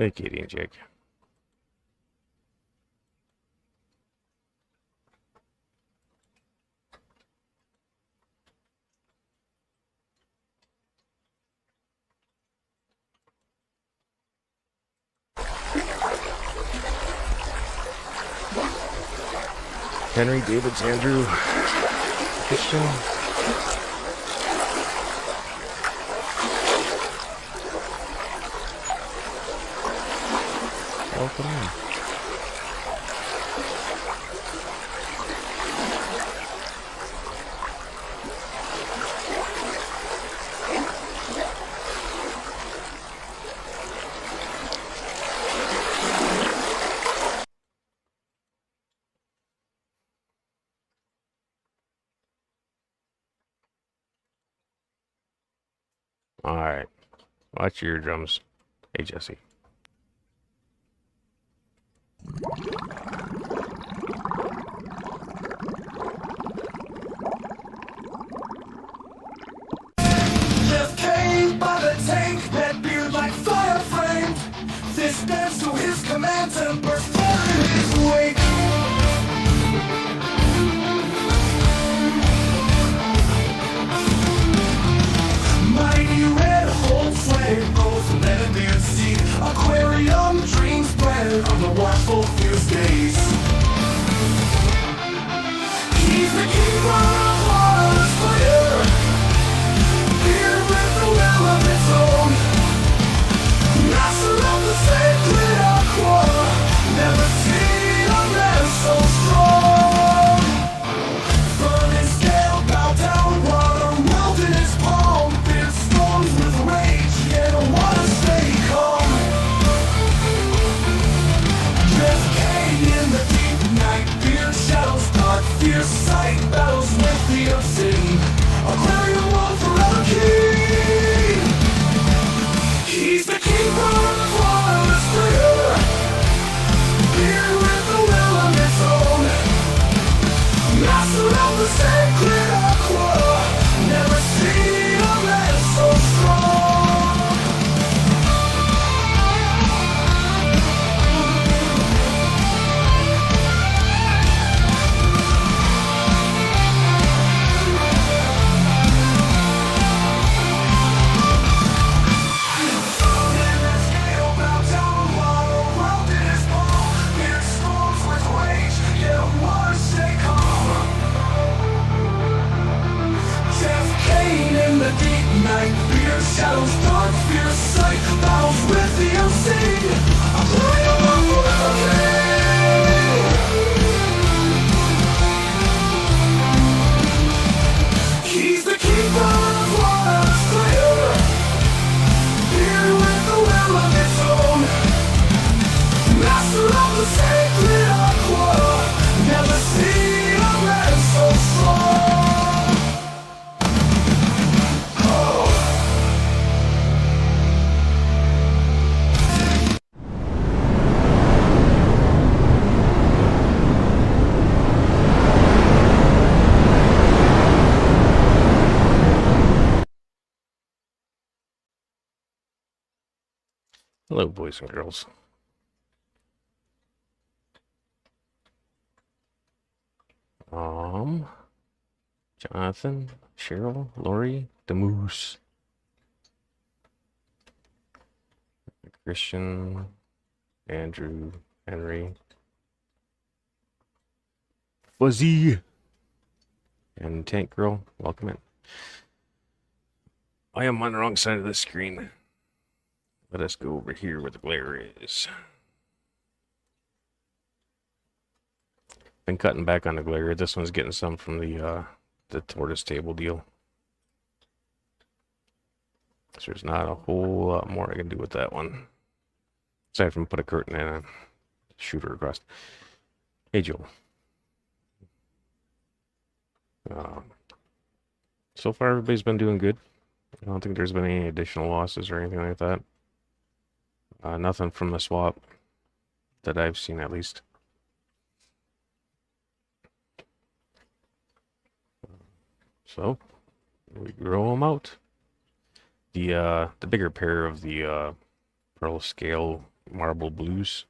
Hey, Katie and Jake. Henry, David's, Andrew, Christian. Welcome in. All right, watch your eardrums. Hey, Jesse. Just came by the tank, that beard like fire framed. This dance to his commands and burst fire in his wake. Mighty red hold flame, both lead and beard seed. Aquarium dreams bred on the watchful fierce days. He's the keeper of water's fire, here with the will of its own. Master of the sacred aqua, never seen a man so strong. Burn his tail, bow down, water welled in his palm. Beard storms with rage, yet wanna stay calm. Just Kane in the deep night, beard shadows dark, fierce sight, battles with the obscene. Aquarium will forever king. He's the keeper of water's fire, here with the will of its own. Master of the sacred aqua, never seen a man so strong. Shadows dark, fierce sight, battles with the unseen. I'm flying up forever. He's the keeper of water's fire, here with the will of its own. Master of the sacred aqua, never seen a man so strong. Hello, boys and girls. Jonathan, Cheryl, Lori, the Moose, Christian, Andrew, Henry, Fuzzy, and Tank Girl. Welcome in. I am on the wrong side of the screen. Let us go over here where the glare is. Been cutting back on the glare. This one's getting some from the tortoise table deal. So there's not a whole lot more I can do with that one. Aside from put a curtain in and shoot her across. Hey, Joel. So far, everybody's been doing good. I don't think there's been any additional losses or anything like that. Nothing from the swap that I've seen, at least. So we grow them out. The bigger pair of the pearl scale marble blues.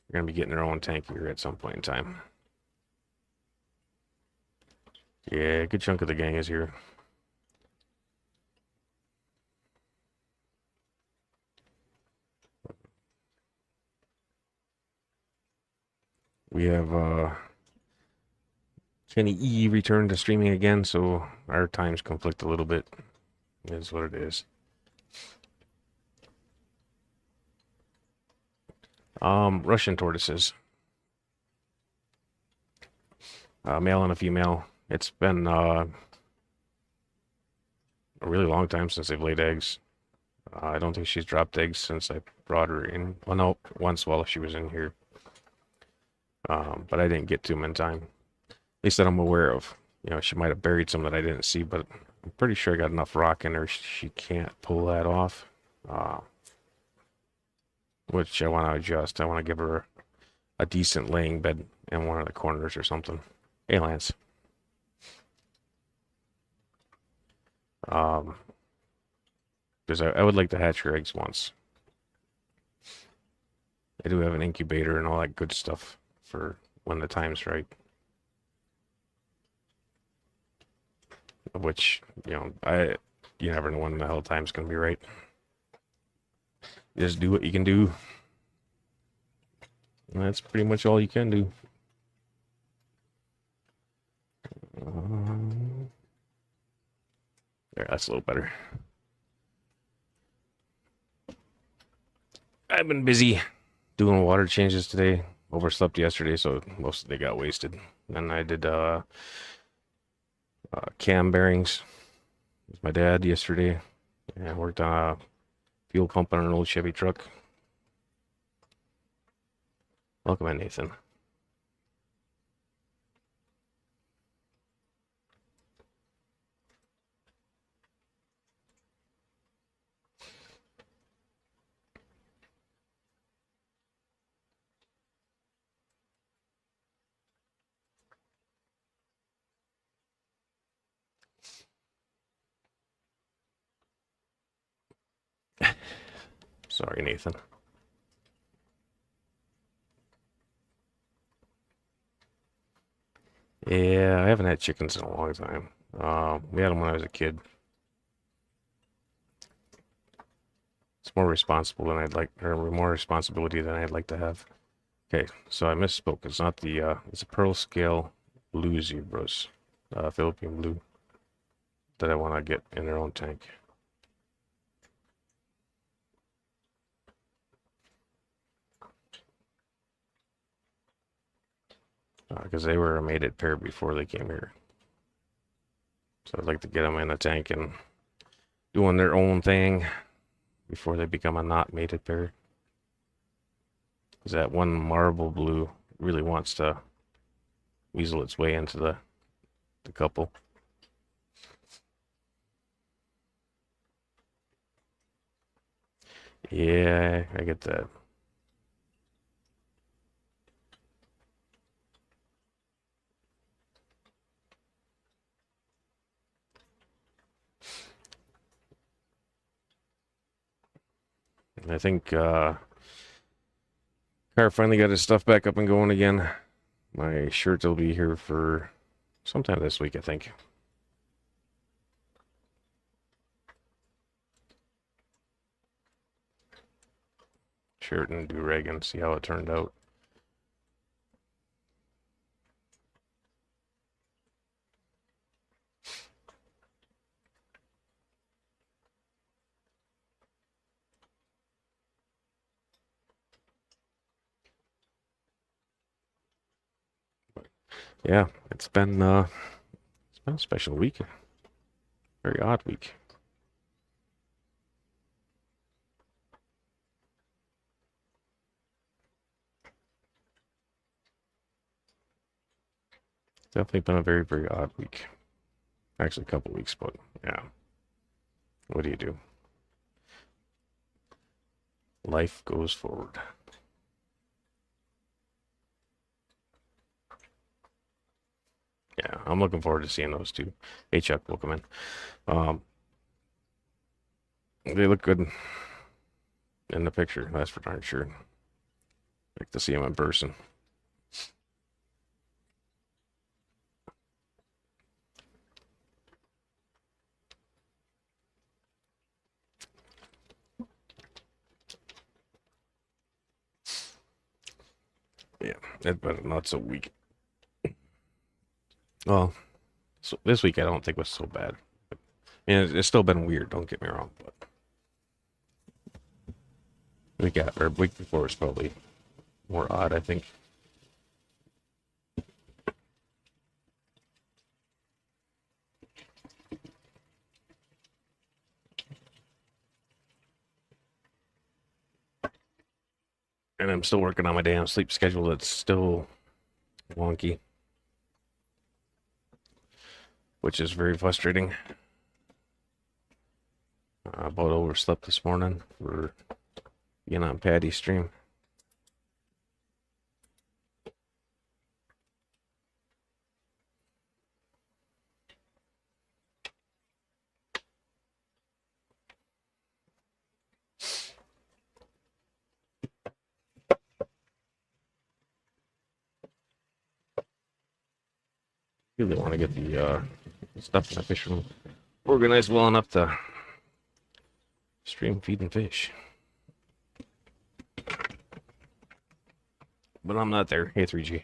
They're going to be getting their own tank here at some point in time. Yeah, a good chunk of the gang is here. We have Kenny E returned to streaming again, so our times conflict a little bit. Is what it is. Russian tortoises. Male and a female. It's been a really long time since they've laid eggs. I don't think she's dropped eggs since I brought her in. Well, no, once while she was in here. But I didn't get to them in time. At least that I'm aware of. You know, she might have buried some that I didn't see, but I'm pretty sure I got enough rock in her. She can't pull that off. Which I want to adjust. I want to give her a decent laying bed in one of the corners or something. Hey, Lance. Because I would like to hatch her eggs once. I do have an incubator and all that good stuff for when the time's right. Which, you know, you never know when the hell time's gonna be right. Just do what you can do. And that's pretty much all you can do. There, that's a little better. I've been busy doing water changes today. Overslept yesterday, so most of the day got wasted. Then I did cam bearings with my dad yesterday. And I worked on a fuel pump on an old Chevy truck. Welcome in, Nathan. Sorry, Nathan. Yeah, I haven't had chickens in a long time. We had them when I was a kid. It's more responsible than I'd like, or more responsibility than I'd like to have. Okay, so I misspoke. It's not the, it's a pearl scale blue zebras, Philippine blue, that I want to get in their own tank. Because they were a mated pair before they came here. So I'd like to get them in a tank and doing their own thing before they become a not mated pair. Because that one marble blue really wants to weasel its way into the couple. Yeah, I get that. I think Car finally got his stuff back up and going again. My shirt will be here for sometime this week, I think. Shirt and do-rag and see how it turned out. Yeah, it's been a special week. Very odd week. Definitely been a very, very odd week. Actually, a couple weeks, but yeah. What do you do? Life goes forward. Yeah, I'm looking forward to seeing those two. Hey, Chuck, welcome in. They look good. in the picture. That's for darn sure. Like to see him in person. Yeah, it's been not so weak. Well, so this week I don't think was so bad. I mean, it's still been weird. Don't get me wrong, but week before was probably more odd, I think. And I'm still working on my damn sleep schedule. That's still wonky, which is very frustrating. I about overslept this morning for being on Patty's stream. Really want to get the stuff in the fish room organized well enough to stream feeding fish. But I'm not there. Hey, 3G.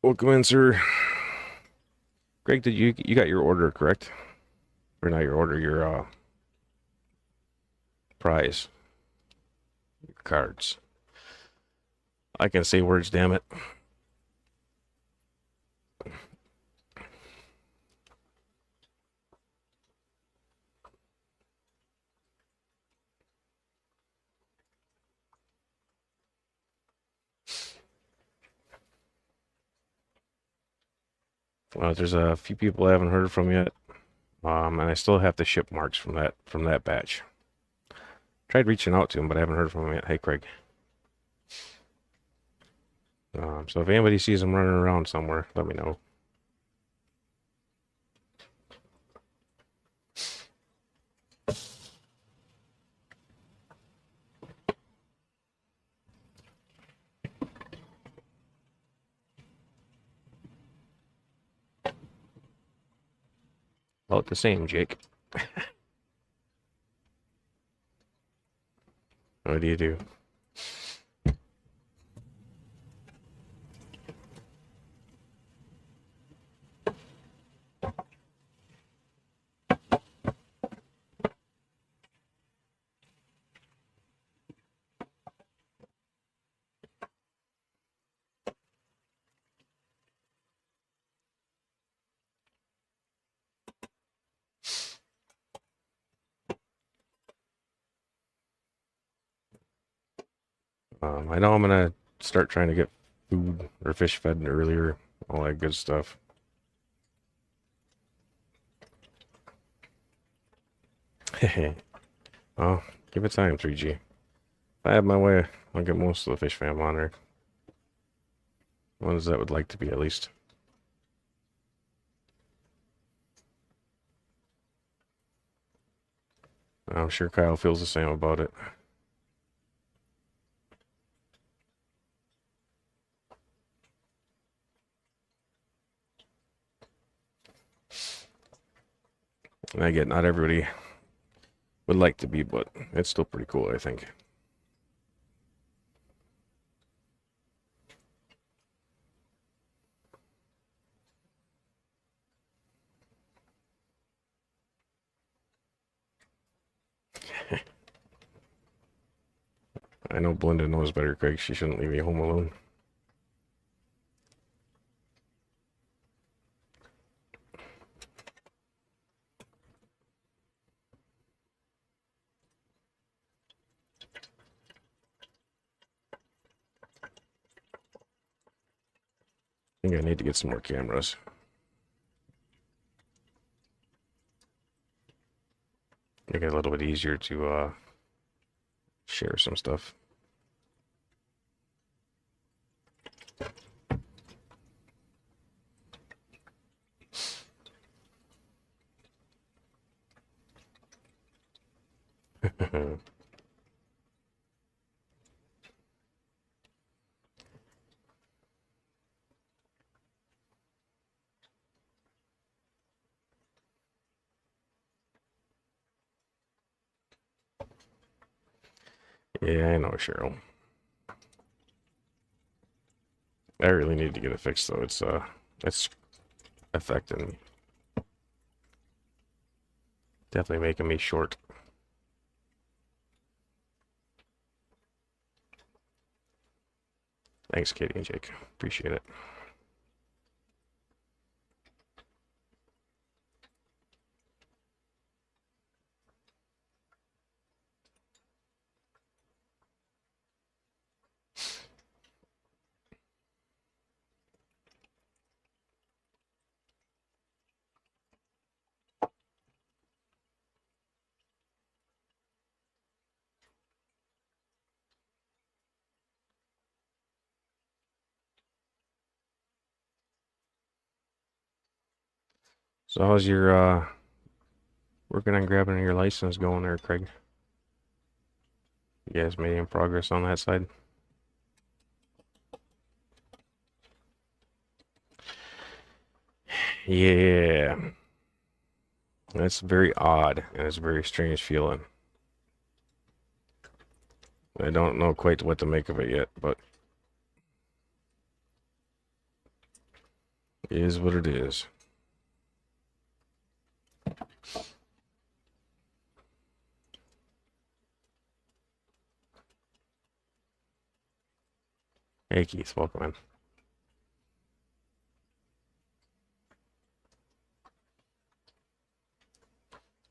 Welcome in, sir. Greg, did you got your order correct? Or not your order, your prize. Your cards. I can say words, damn it. Well, there's a few people I haven't heard from yet. And I still have to ship marks from that batch. Tried reaching out to him, but I haven't heard from him yet. Hey, Craig. So if anybody sees him running around somewhere, let me know. About the same, Jake. What do you do? I know I'm gonna start trying to get food or fish fed earlier, all that good stuff. Well, give it time, 3G. If I have my way, I'll get most of the fish fam on there. Ones that would like to be, at least. I'm sure Kyle feels the same about it. And I get not everybody would like to be, but it's still pretty cool, I think. I know Belinda knows better, Craig. She shouldn't leave me home alone. I think I need to get some more cameras. Make it a little bit easier to share some stuff. Yeah, I know, Cheryl. I really need to get it fixed though. It's affecting me. Definitely making me short. Thanks, Katie and Jake. Appreciate it. So how's your working on grabbing your license going there, Craig? You guys made any progress on that side? Yeah. That's very odd and it's a very strange feeling. I don't know quite what to make of it yet, but it is what it is. Hey Keith, welcome in.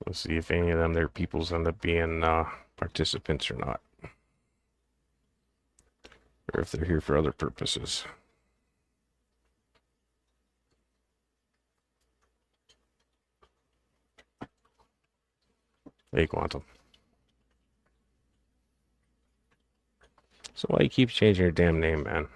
We'll see if any of them their peoples end up being participants or not. Or if they're here for other purposes. Hey Quantum. So why you keep changing your damn name, man?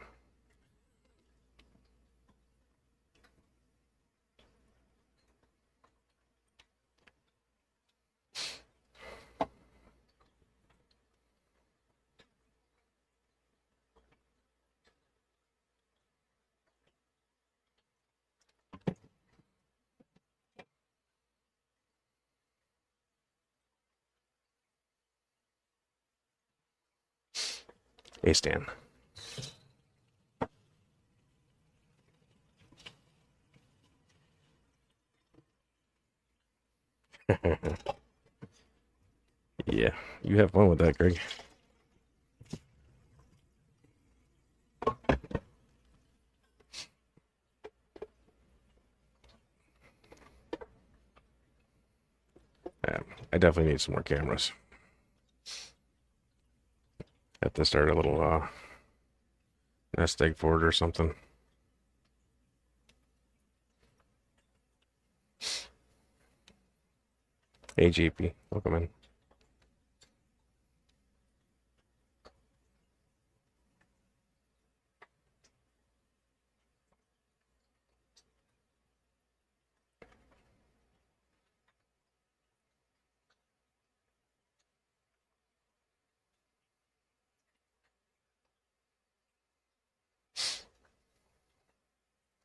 Hey Stan. Yeah, you have fun with that, Greg. Yeah, I definitely need some more cameras. Have to start a little nest egg for it or something. Hey GP, welcome in.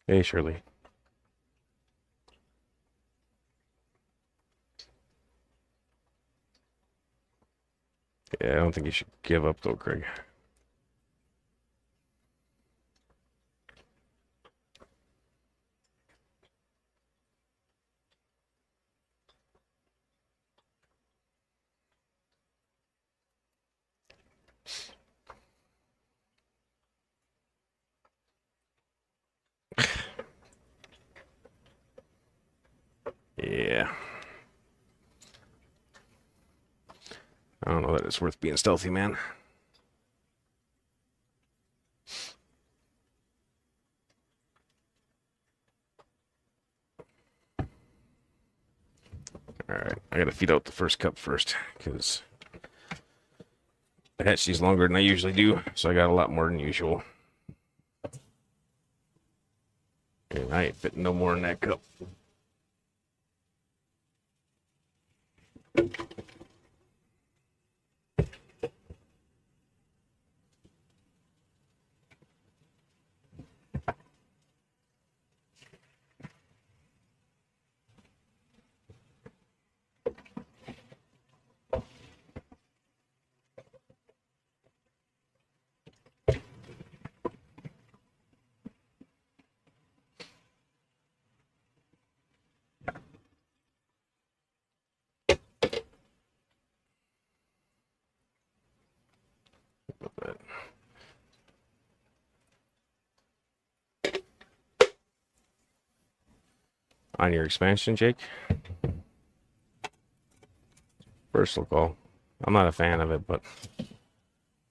Hey Shirley. Yeah, I don't think you should give up though, Craig. Yeah. I don't know that it's worth being stealthy, man. Alright, I gotta feed out the first cup first, because the hatchie's longer than I usually do, so I got a lot more than usual. And I ain't fitting no more in that cup. with that. On your expansion, Jake? Personal call. I'm not a fan of it, but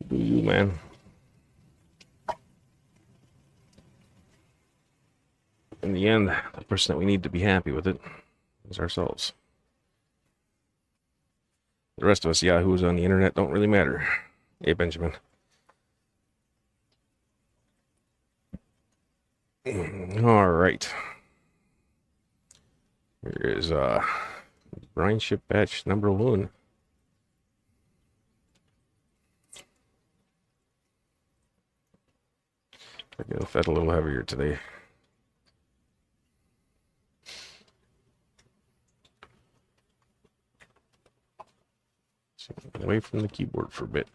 do you, man? In the end, the person that we need to be happy with it is ourselves. The rest of us yahoos on the internet don't really matter. Hey, Benjamin. All right. Here is brine ship batch number 1. I get fed a little heavier today. So away from the keyboard for a bit.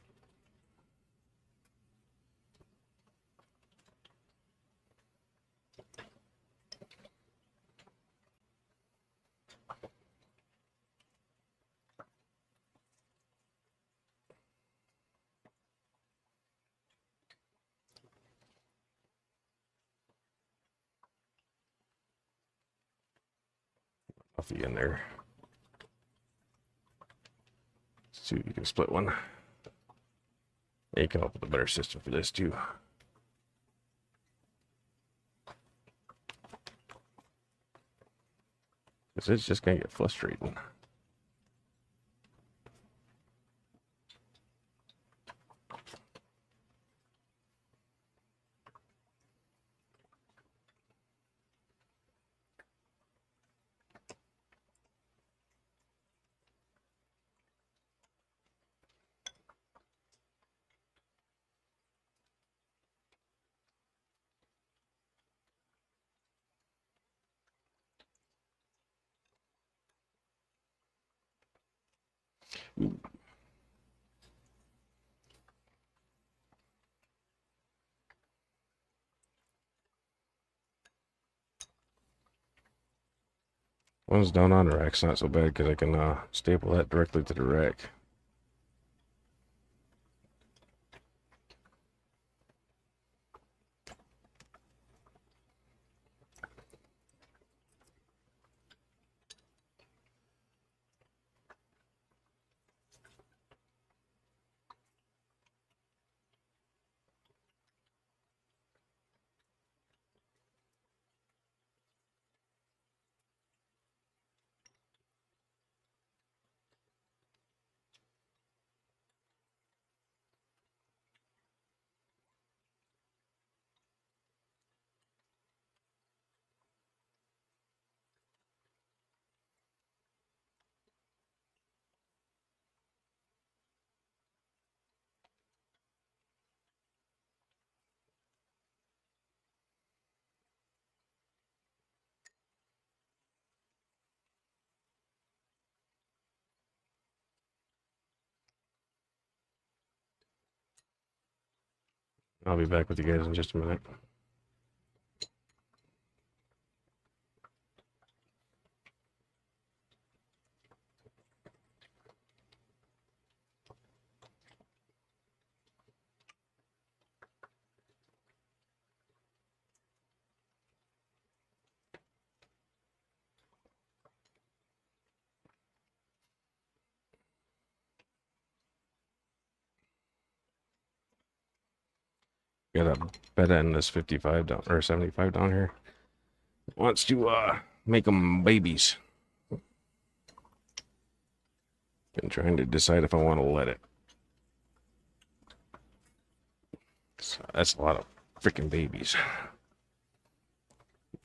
Coffee in there. Let's see if you can split one. Yeah, you can come up with a better system for this too. Because it's just gonna get frustrating. One's down on the rack's not so bad because I can staple that directly to the rack. I'll be back with you guys in just a minute. Got a betta in this 55 down or 75 down here. Wants to make them babies. Been trying to decide if I want to let it. So that's a lot of freaking babies.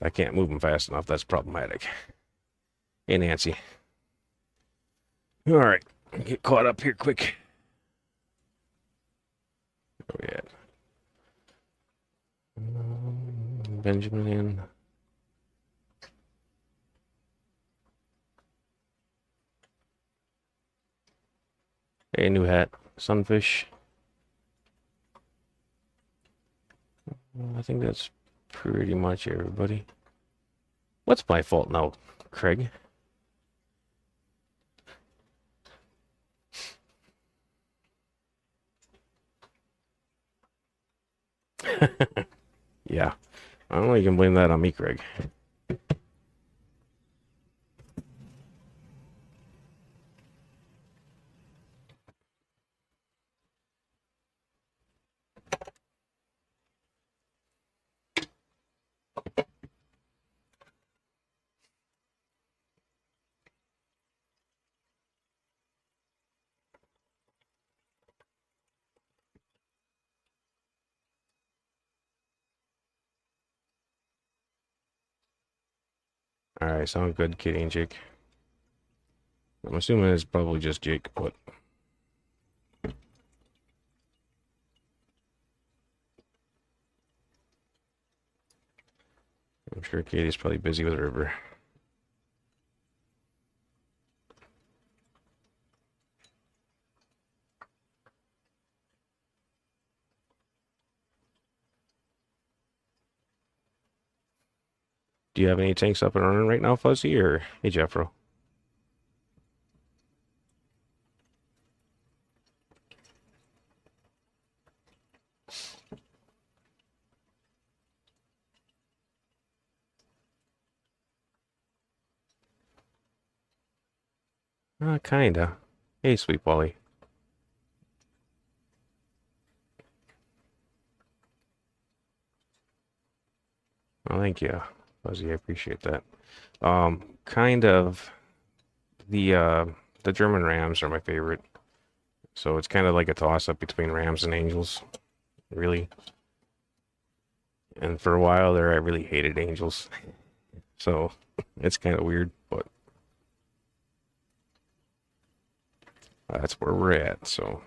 I can't move them fast enough. That's problematic. Hey, Nancy. All right, get caught up here quick. Oh yeah. Benjamin in. Hey, new hat. Sunfish. I think that's pretty much everybody. What's my fault now, Craig? Yeah. I don't know, you can blame that on me, Craig. Alright, sound good, Kitty and Jake. I'm assuming it's probably just Jake, but I'm sure Katie's probably busy with River. Do you have any tanks up and running right now, Fuzzy, or hey, Jeffro? Kinda. Hey, sweet Wally. Oh, thank you, Fuzzy. I appreciate that. Kind of. The German Rams are my favorite. So it's kind of like a toss-up between Rams and Angels, really. And for a while there, I really hated Angels. So it's kind of weird, but that's where we're at. So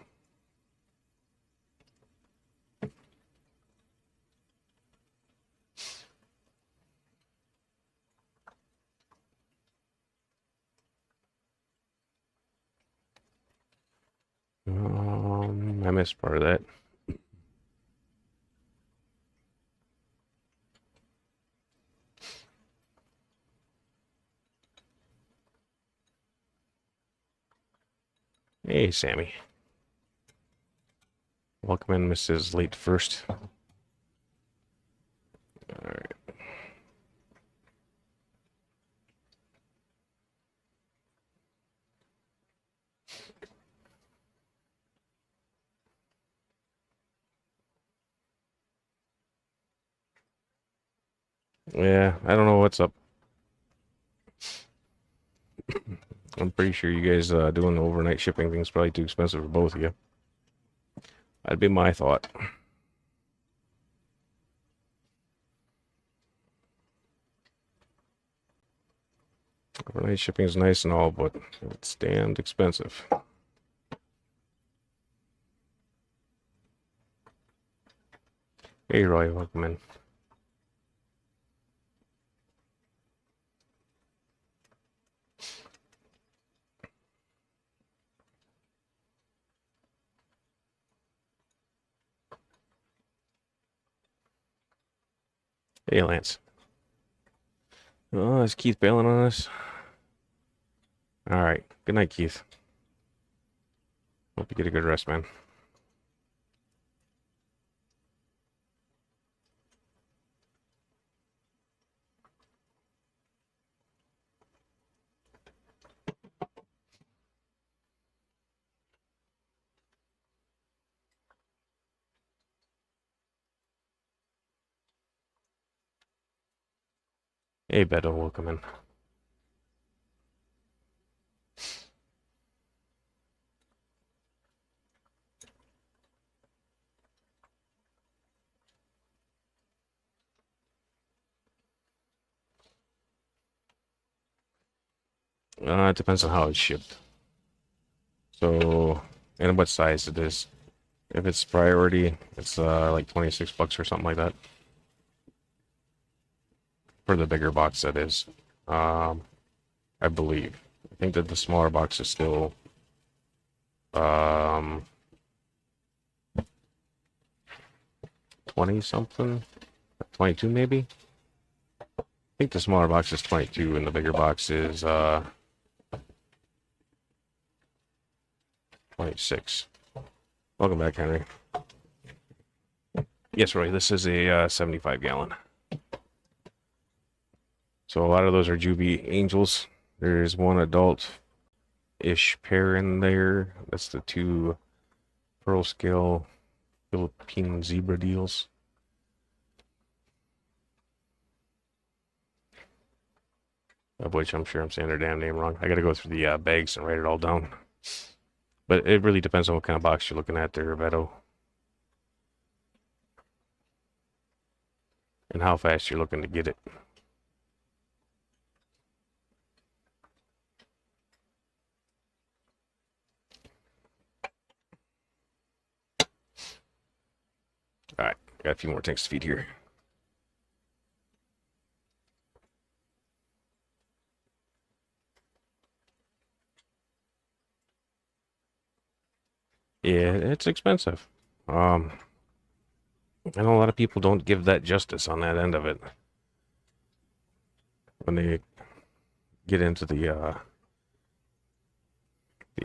I missed part of that. Hey, Sammy. Welcome in, Mrs. Late First. All right. Yeah, I don't know what's up. I'm pretty sure you guys doing the overnight shipping thing's probably too expensive for both of you. That'd be my thought. Overnight shipping is nice and all, but it's damned expensive. Hey, Roy, welcome in. Hey, Lance. Oh, is Keith bailing on us? All right. Good night, Keith. Hope you get a good rest, man. Hey, Beto, welcome in. It depends on how it's shipped. So, and what size it is. If it's priority, it's like 26 bucks or something like that. For the bigger box, that is. I believe. I think that the smaller box is still 20 something, 22 maybe. I think the smaller box is 22 and the bigger box is 26. Welcome back, Henry. Yes, Roy, this is a 75 gallon. So a lot of those are juvie angels. There's one adult-ish pair in there. That's the two pearl scale Philippine zebra deals. Of which I'm sure I'm saying their damn name wrong. I gotta go through the bags and write it all down. But it really depends on what kind of box you're looking at there, Veto. And how fast you're looking to get it. Alright, got a few more tanks to feed here. Yeah, it's expensive. I know a lot of people don't give that justice on that end of it. When they get into the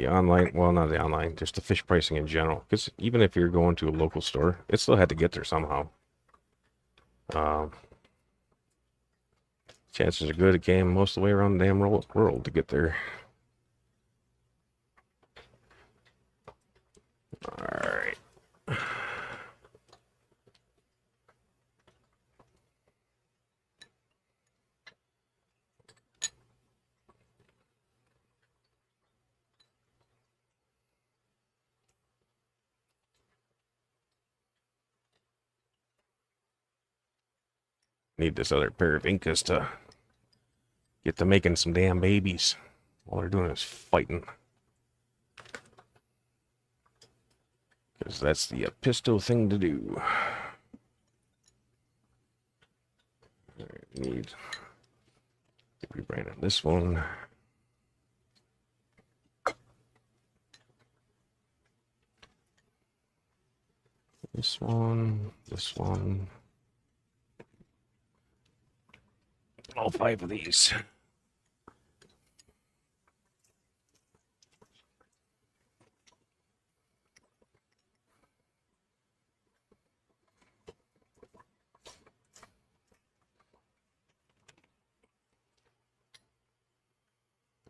online, well, not the online, just the fish pricing in general. Because even if you're going to a local store, it still had to get there somehow. Chances are good it came most of the way around the damn world to get there. Alright. Need this other pair of Incas to get to making some damn babies. All they're doing is fighting. Because that's the pisto thing to do. Need to rebrand on this one. This one, this one. All 5 of these.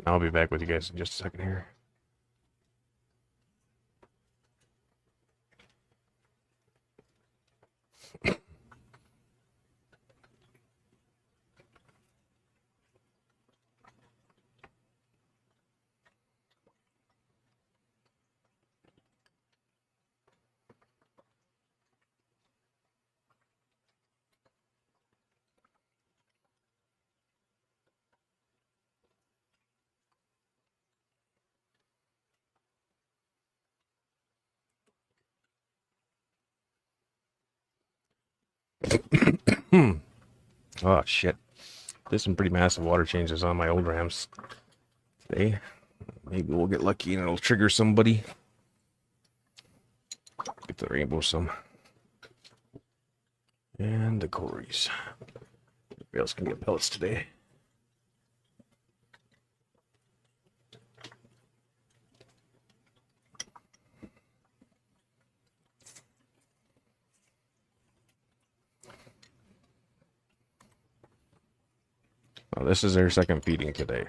I'll be back with you guys in just a second here. Oh shit. There's some pretty massive water changes on my old rams today. Maybe we'll get lucky and it'll trigger somebody. Get the rainbow some. And the Corys. Everybody else can get pellets today. Well, this is their second feeding today.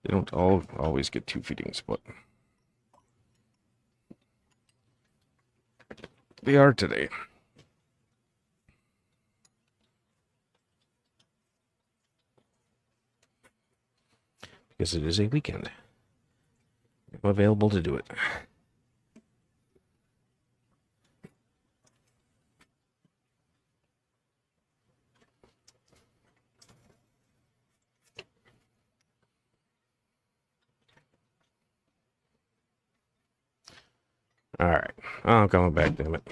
They don't always get 2 feedings, but they are today. Because it is a weekend. I'm available to do it. Alright. I'm coming back, damn it.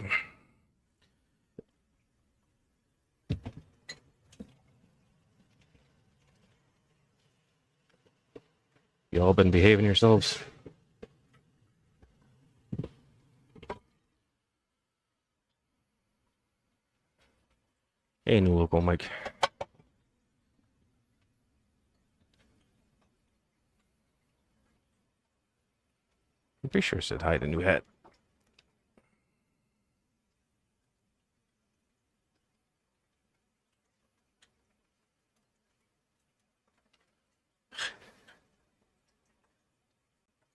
You all been behaving yourselves? Hey, new local Mike. pretty sure it said hi to new hat.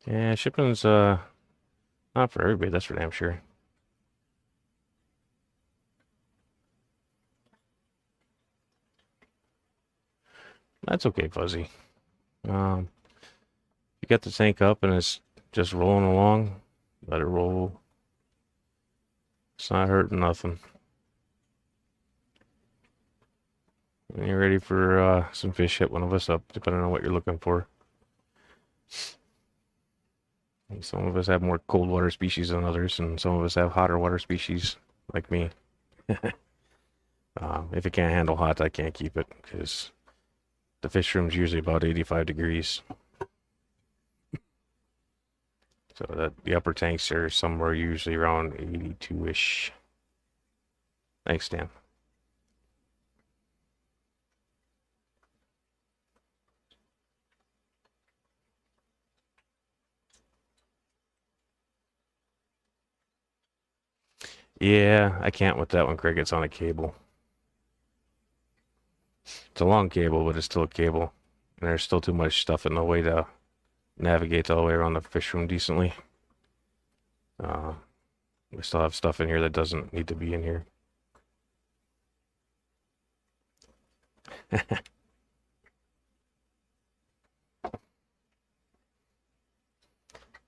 Yeah, shipping's not for everybody, that's for damn sure. That's okay, Fuzzy. You get the tank up and it's just rolling along, let it roll. It's not hurting nothing. When you're ready for some fish, hit one of us up, depending on what you're looking for. Some of us have more cold water species than others, and some of us have hotter water species, like me. If it can't handle hot, I can't keep it, because the fish room's usually about 85 degrees. So that the upper tanks are somewhere usually around 82-ish. Thanks, Dan. Yeah, I can't with that one, Craig. It's on a cable. It's a long cable, but it's still a cable. And there's still too much stuff in the way to navigate all the way around the fish room decently. We still have stuff in here that doesn't need to be in here.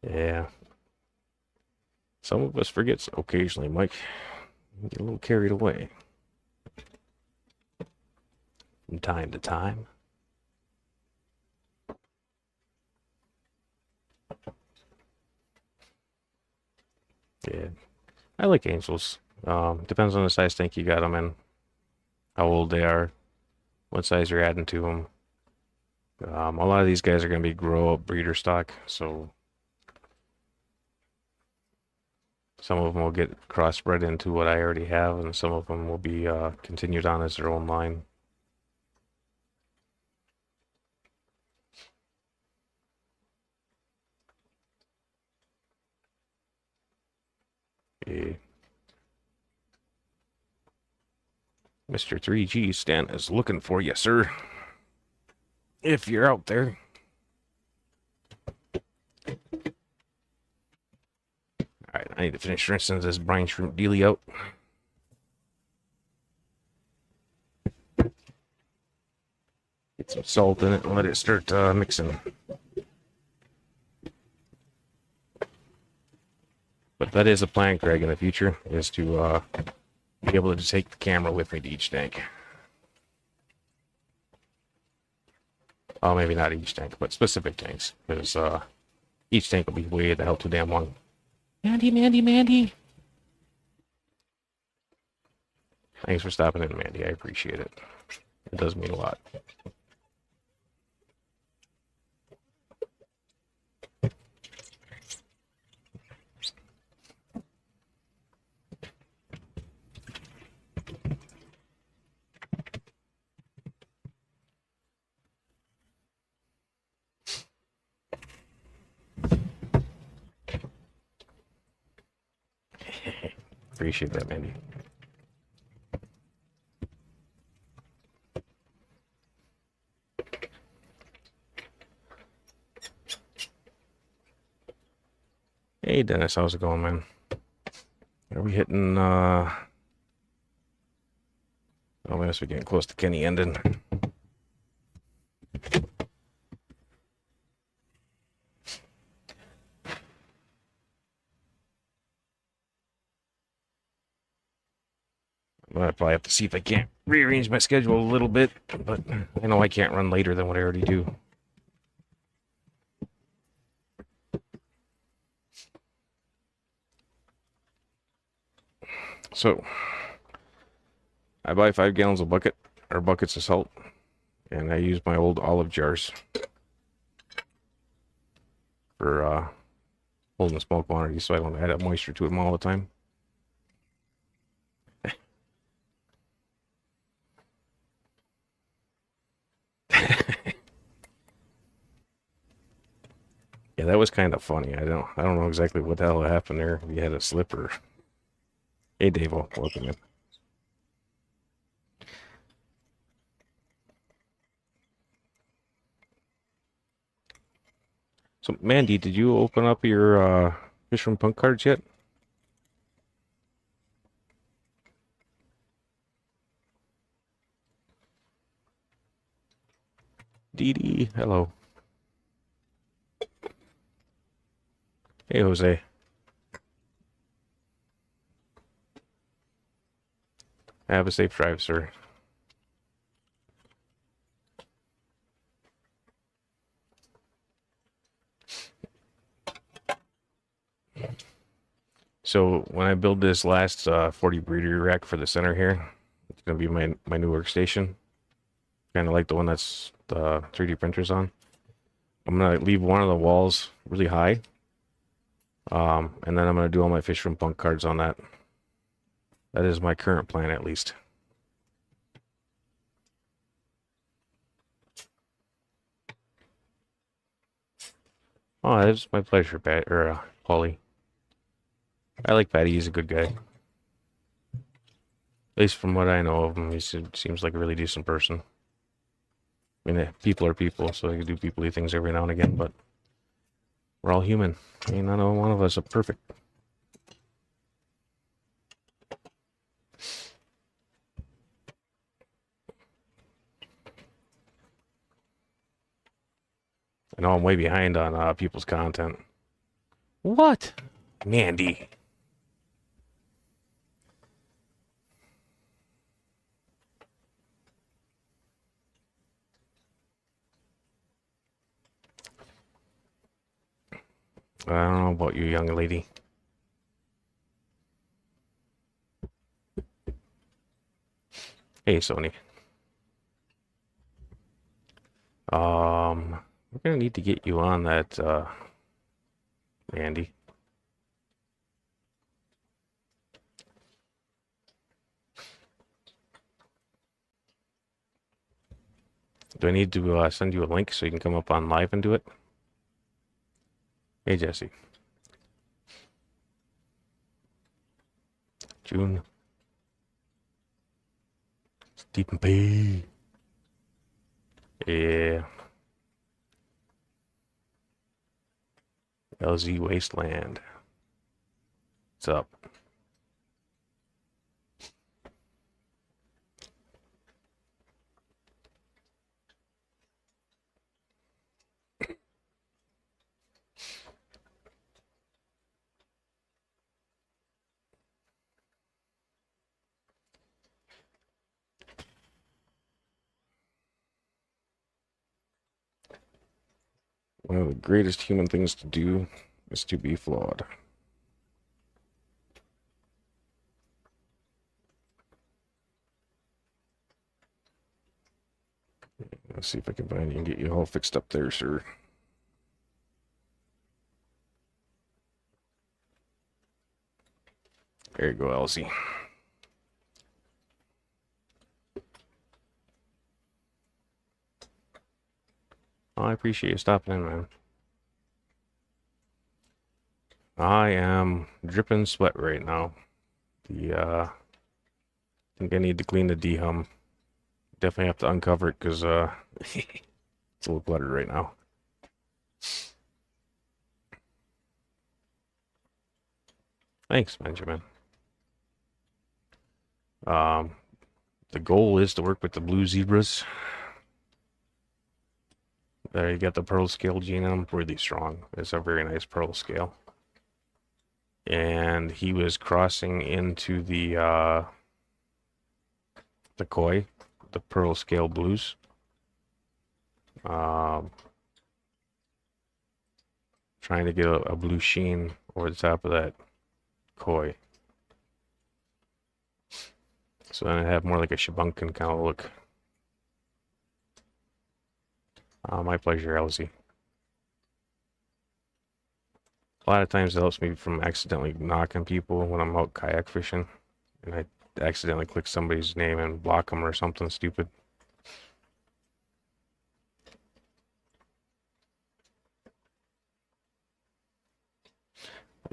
Yeah. Some of us forget occasionally, Mike. Get a little carried away. From time to time. Yeah. I like angels. Depends on the size tank you got them in. How old they are. What size you're adding to them. A lot of these guys are going to be grow-up breeder stock, so some of them will get crossbred into what I already have, and some of them will be continued on as their own line. Yeah. Mr. 3G Stan is looking for you, sir. If you're out there. Alright, I need to finish rinsing this brine shrimp dealie out. Get some salt in it and let it start mixing. But that is a plan, Craig, in the future, is to be able to take the camera with me to each tank. Oh, maybe not each tank, but specific tanks, because each tank will be way the hell too damn long. Mandy. Thanks for stopping in, Mandy. I appreciate it. It does mean a lot. Appreciate that, Mandy. Hey, Dennis, how's it going, man? Are we hitting, oh, we must be getting close to Kenny ending. I probably have to see if I can't rearrange my schedule a little bit, but I know I can't run later than what I already do. So, I buy 5 gallons of buckets of salt, and I use my old olive jars for holding small quantities, so I don't add up moisture to them all the time. Yeah, that was kind of funny. I don't know exactly what the hell happened there. We had a slipper. Hey, Dave, welcome in. So, Mandy, did you open up your Fishroom Punk cards yet? Dee Dee, hello. Hey, Jose. Have a safe drive, sir. So when I build this last 40 breeder rack for the center here, it's gonna be my new workstation. Kind of like the one that's the 3D printers on. I'm gonna leave one of the walls really high, and then I'm gonna do all my Fishroom Punk cards on that. That is my current plan, at least. Oh, it's my pleasure, Pat or Paulie. I like Patty. He's a good guy. At least from what I know of him, he seems like a really decent person. I mean, people are people, so they can do people-y things every now and again, but we're all human. I mean, none one of us are perfect. I know I'm way behind on people's content. What? Mandy. I don't know about you, young lady. Hey, Sony. We're gonna need to get you on that, Andy. Do I need to send you a link so you can come up on live and do it? Hey, Jesse. June. Stephen P. Yeah. LZ Wasteland. What's up? One of the greatest human things to do is to be flawed. Let's see if I can find you and get you all fixed up there, sir. There you go, Elsie. Oh, I appreciate you stopping in, man. I am dripping sweat right now. I think I need to clean the D-hum. Definitely have to uncover it because it's a little cluttered right now. Thanks, Benjamin. The goal is to work with the blue zebras. There you got the pearl scale genome, really strong. It's a very nice pearl scale. And he was crossing into the koi, the pearl scale blues. Trying to get a blue sheen over the top of that koi. So then I have more like a shabunkin kind of look. My pleasure, Elsie. A lot of times it helps me from accidentally knocking people when I'm out kayak fishing. And I accidentally click somebody's name and block them or something stupid.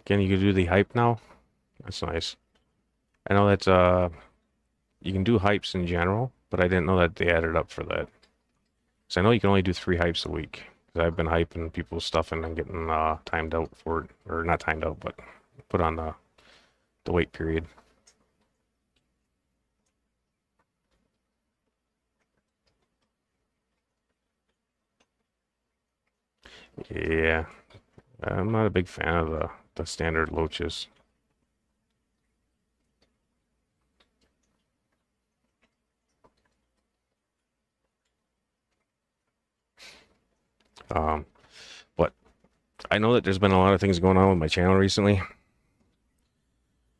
Can you do the hype now? That's nice. I know that's you can do hypes in general, but I didn't know that they added up for that. So I know you can only do 3 hypes a week. 'Cause I've been hyping people's stuff and then getting timed out for it, or not timed out, but put on the wait period. Yeah, I'm not a big fan of the standard loaches. But I know that there's been a lot of things going on with my channel recently.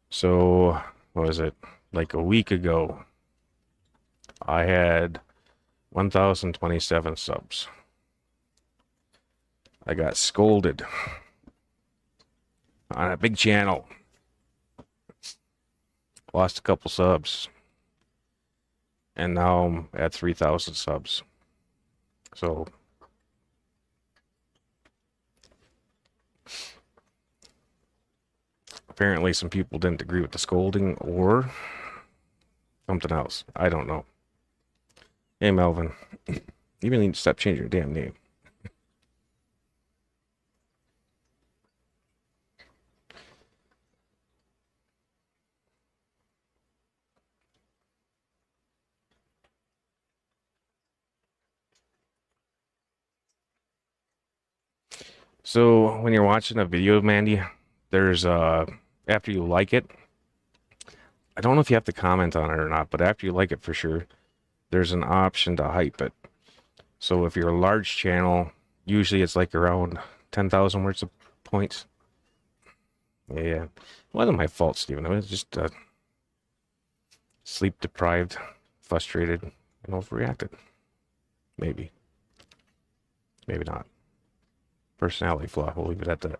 So, what was it? Like a week ago, I had 1,027 subs. I got scolded on a big channel. Lost a couple subs. And now I'm at 3,000 subs. So apparently some people didn't agree with the scolding or something else. I don't know. Hey, Melvin, you really need to stop changing your damn name. So when you're watching a video, Mandy, there's after you like it, I don't know if you have to comment on it or not, but after you like it for sure, there's an option to hype it. So if you're a large channel, usually it's like around 10,000 words of points. Yeah, it wasn't my fault, Steven. I was just sleep deprived, frustrated, and overreacted. Maybe. Maybe not. Personality flaw. We'll leave it at that.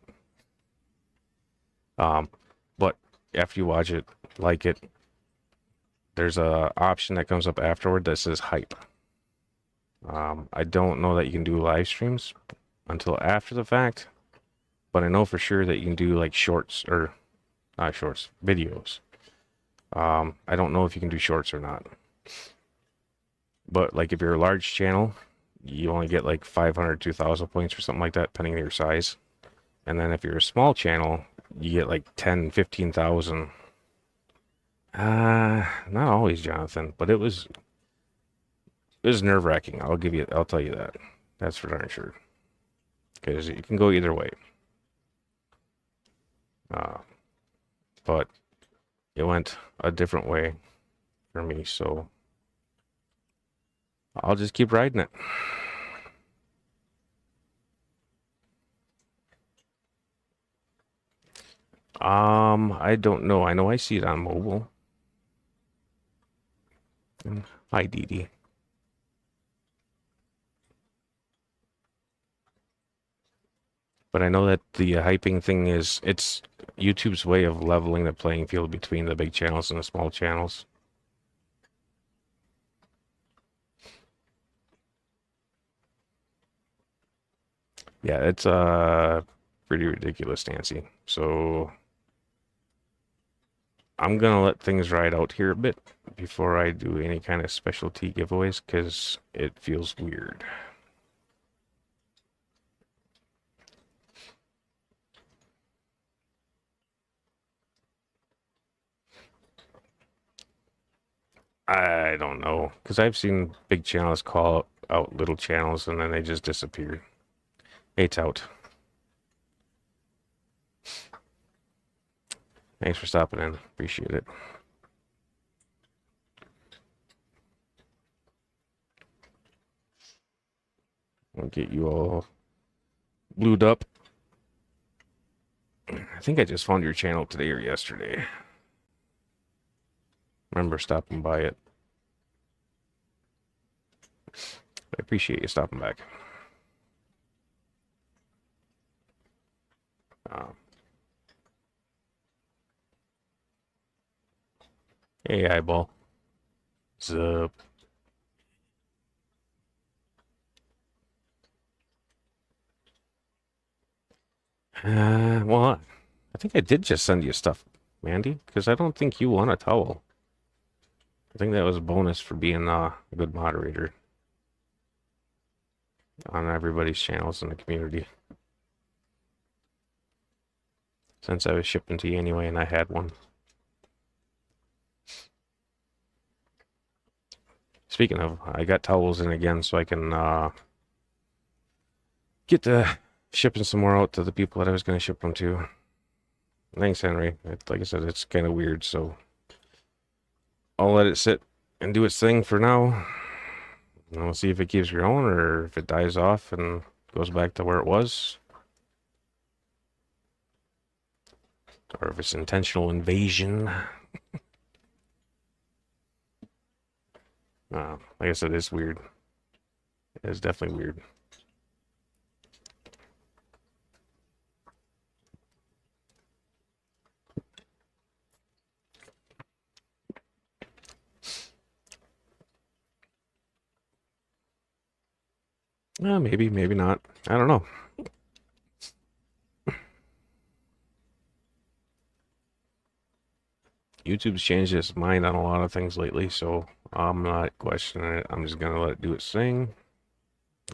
But after you watch it, like it, there's a option that comes up afterward that says hype. I don't know that you can do live streams until after the fact, but I know for sure that you can do like shorts or not shorts, videos. I don't know if you can do shorts or not. But like if you're a large channel, you only get like 500, 2,000 points or something like that, depending on your size. And then if you're a small channel, you get like 10, 15,000. Not always, Jonathan, but it was nerve-wracking. I'll tell you that. That's for darn sure. Because it can go either way. But it went a different way for me, so I'll just keep riding it. I don't know. I know I see it on mobile. Hi, Dee Dee. But I know that the hyping thing it's YouTube's way of leveling the playing field between the big channels and the small channels. Yeah, it's pretty ridiculous, Nancy. So I'm gonna let things ride out here a bit before I do any kind of specialty giveaways because it feels weird. I don't know, because I've seen big channels call out little channels and then they just disappear. It's out. Thanks for stopping in. Appreciate it. I'll get you all blued up. I think I just found your channel today or yesterday. Remember stopping by it. I appreciate you stopping back. Hey, Eyeball. What's up? Well, I think I did just send you stuff, Mandy, because I don't think you won a towel. I think that was a bonus for being a good moderator on everybody's channels in the community. Since I was shipping to you anyway and I had one. Speaking of, I got towels in again so I can get to shipping some more out to the people that I was going to ship them to. Thanks, Henry. Like I said, it's kind of weird, so I'll let it sit and do its thing for now. And we'll see if it keeps growing or if it dies off and goes back to where it was. Or if it's intentional invasion. Like I said, it's weird. It's definitely weird. Maybe, maybe not. I don't know. YouTube's changed its mind on a lot of things lately, so I'm not questioning it. I'm just gonna let it do its thing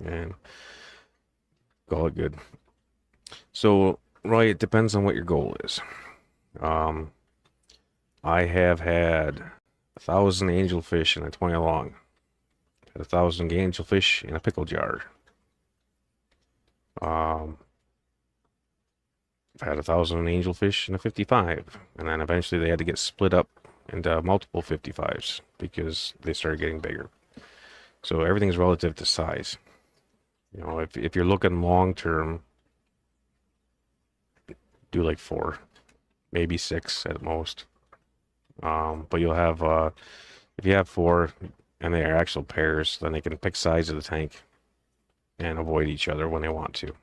and call it good. So, Roy, it depends on what your goal is. I have had 1,000 angelfish in a 20 long. Had 1,000 angelfish in a pickle jar. I've had 1,000 angelfish in a 55, and then eventually they had to get split up into multiple 55s because they started getting bigger. So everything's relative to size. You know, if you're looking long term, do like 4, maybe 6 at most. But you'll have if you have 4 and they are actual pairs, then they can pick size of the tank and avoid each other when they want to.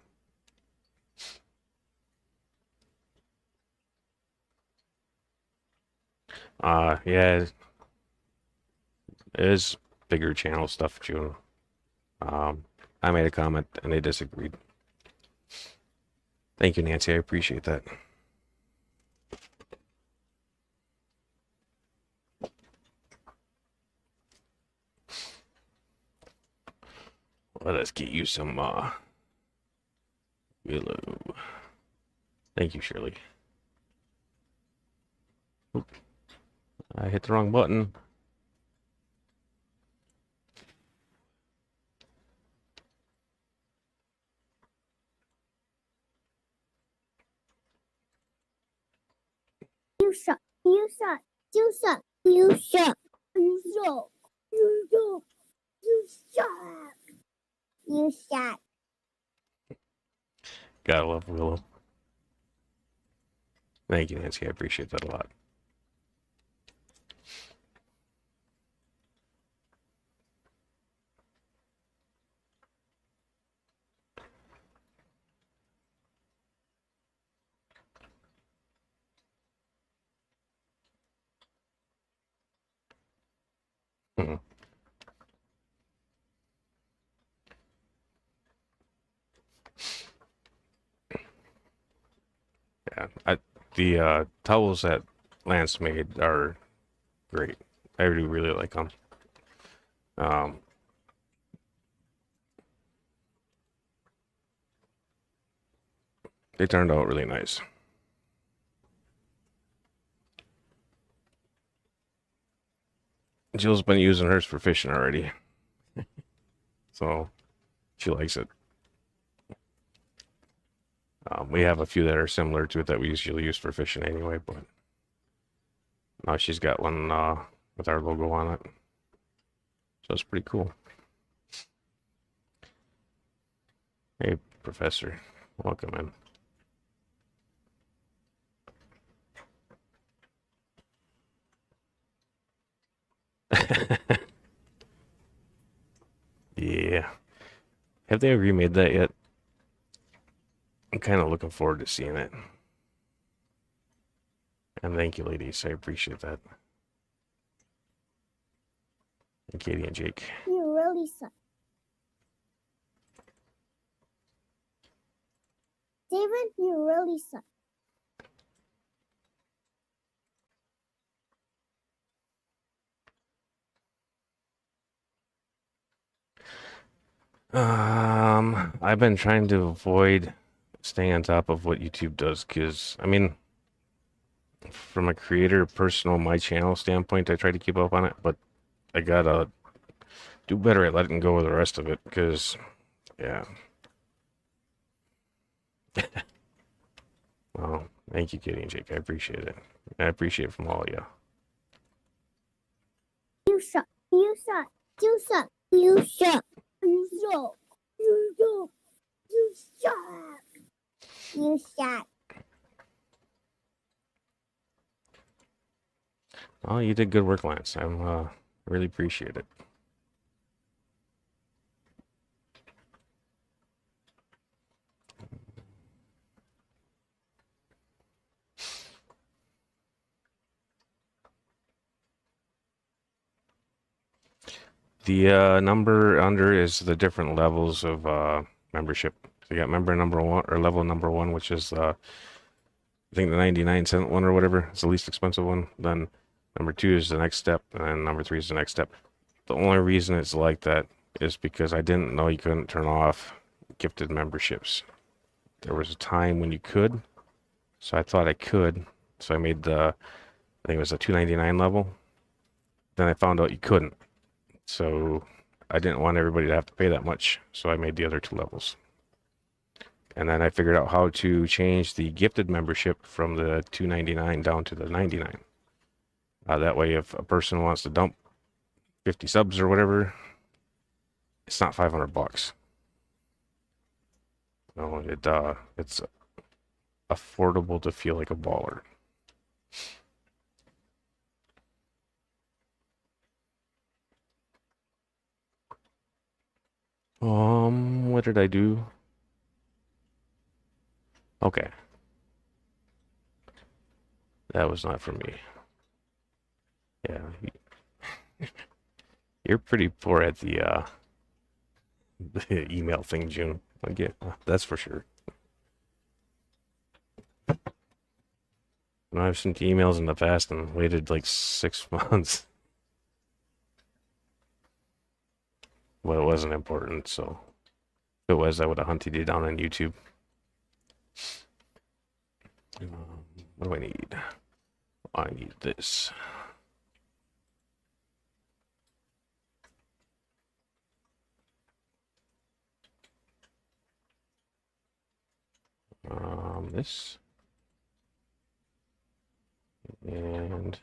Yeah, it is bigger channel stuff, June. I made a comment and they disagreed. Thank you, Nancy. I appreciate that. Let us get you some willow. Thank you, Shirley. Oop. I hit the wrong button. You suck. You suck. You suck. You suck. You suck. You suck. You suck. You suck. Gotta love Willow. Thank you, Nancy. I appreciate that a lot. Mhm. Yeah, the towels that Lance made are great. I do really like them. They turned out really nice. Jill's been using hers for fishing already, so she likes it. We have a few that are similar to it that we usually use for fishing anyway, but now she's got one with our logo on it, so it's pretty cool. Hey, Professor, welcome in. Yeah. Have they remade that yet? I'm kind of looking forward to seeing it. And thank you, ladies. I appreciate that. And Katie and Jake. You really suck. David, you really suck. I've been trying to avoid staying on top of what YouTube does, because I mean, from a creator, personal, my channel standpoint, I try to keep up on it, but I gotta do better at letting go of the rest of it, because yeah. Well, thank you, Kitty and Jake. I appreciate it. I appreciate it from all of you. You suck. You suck. You suck. You suck. You suck. You suck. You suck. You suck. Oh, you did good work, Lance. Really appreciate it. The number under is the different levels of membership. So you got member number one, or level number one, which is I think the 99-cent one or whatever. It's the least expensive one. Then number two is the next step, and then number three is the next step. The only reason it's like that is because I didn't know you couldn't turn off gifted memberships. There was a time when you could, so I thought I could. So I made I think it was the $2.99 level. Then I found out you couldn't. So I didn't want everybody to have to pay that much, so I made the other two levels. And then I figured out how to change the gifted membership from the $2.99 down to the $99. That way, if a person wants to dump 50 subs or whatever, it's not $500. No, it's affordable to feel like a baller. What did I do? Okay. That was not for me. Yeah. You're pretty poor at the email thing, June. I get that's for sure. No, I've sent emails in the past and waited like 6 months. Well, it wasn't important, so if it was, I would have hunted you down on YouTube. What do I need? I need this. This. And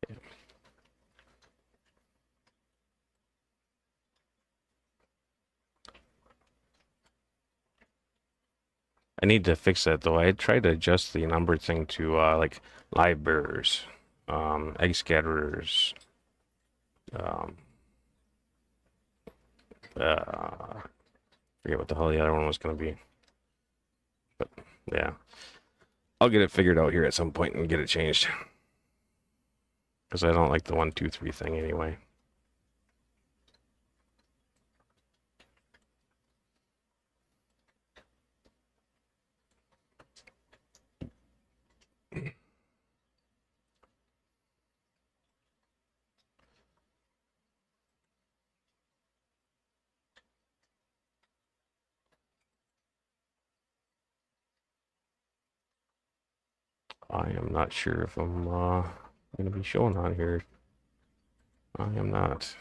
yeah. I need to fix that though. I tried to adjust the number thing to like live bearers, egg scatterers, forget what the hell the other one was gonna be. But yeah, I'll get it figured out here at some point and get it changed. Because I don't like the 1, 2, 3 thing anyway. I am not sure if I'm going to be showing on here. I am not.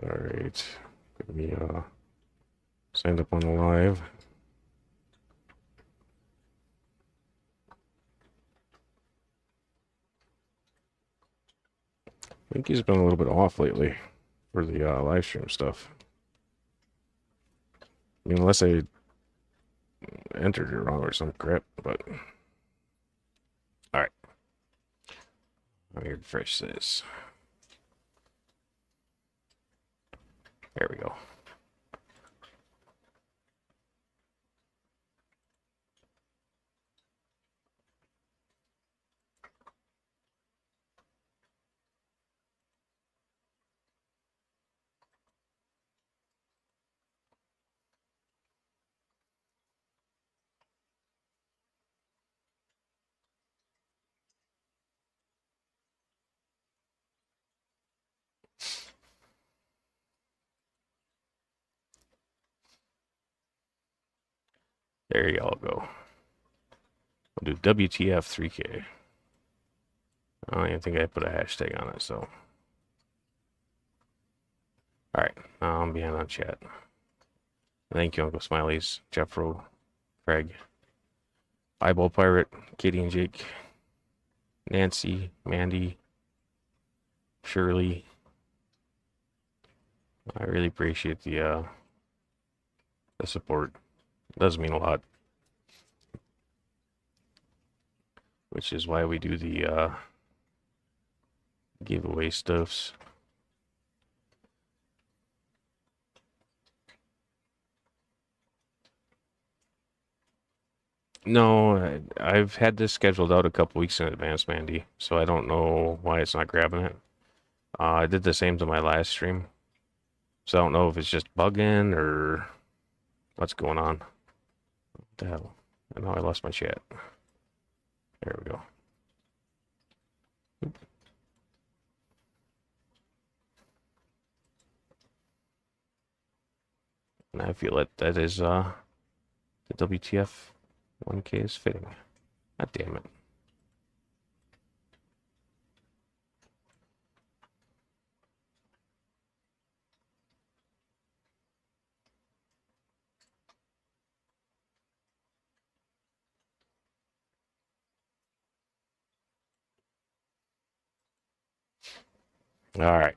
All right, let me signed up on the live. I think he's been a little bit off lately for the live stream stuff. I mean, unless I entered it wrong or some crap, but Let me refresh this. There we go. There you all go. We'll do WTF 3K. I don't even think I put a hashtag on it, so. Alright, now I'm behind on chat. Thank you, Uncle Smileys, Jeffro, Craig, Eyeball Pirate, Katie and Jake, Nancy, Mandy, Shirley. I really appreciate the support. It does mean a lot. Which is why we do the giveaway stuffs. No, I've had this scheduled out a couple weeks in advance, Mandy, so I don't know why it's not grabbing it. I did the same to my last stream, so I don't know if it's just bugging or what's going on. What the hell? And now I lost my chat. There we go. Oop. And I feel that is the WTF 1K is fitting. God damn it. All right.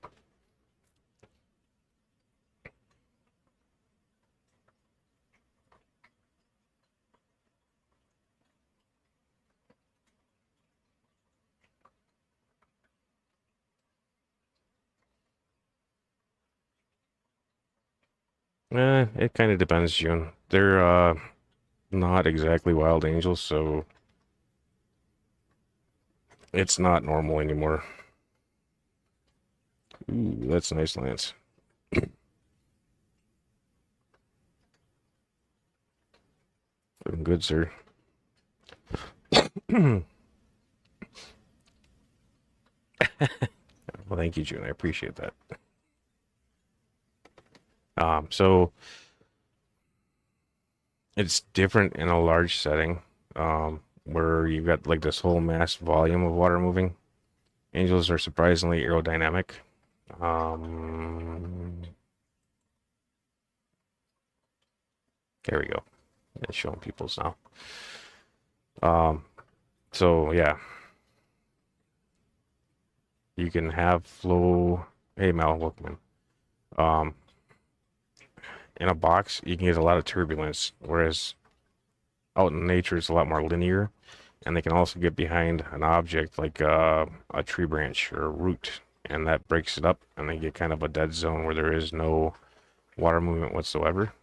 It kind of depends, June. They're not exactly wild angels, so it's not normal anymore. Ooh, that's nice, Lance. Looking good, sir. Well, thank you, June. I appreciate that. So it's different in a large setting, where you've got like this whole mass volume of water moving. Angels are surprisingly aerodynamic. There we go. It's showing people's now. So yeah, you can have flow. Hey, Mal, welcome in. In a box, you can get a lot of turbulence, whereas out in nature, it's a lot more linear, and they can also get behind an object like a tree branch or a root, and that breaks it up, and they get kind of a dead zone where there is no water movement whatsoever.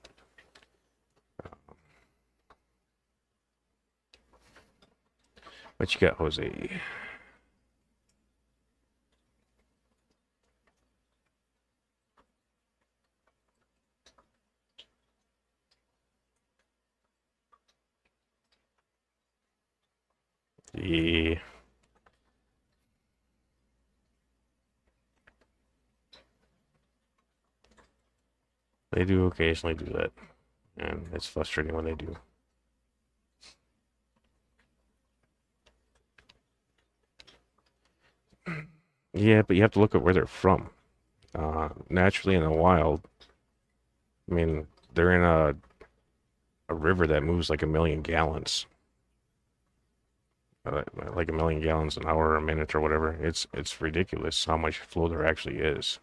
What you got, Jose? Yeah. They do occasionally do that, and it's frustrating when they do. Yeah, but you have to look at where they're from. Naturally in the wild, I mean, they're in a river that moves like 1,000,000 gallons. Like 1,000,000 gallons an hour or a minute or whatever. It's ridiculous how much flow there actually is.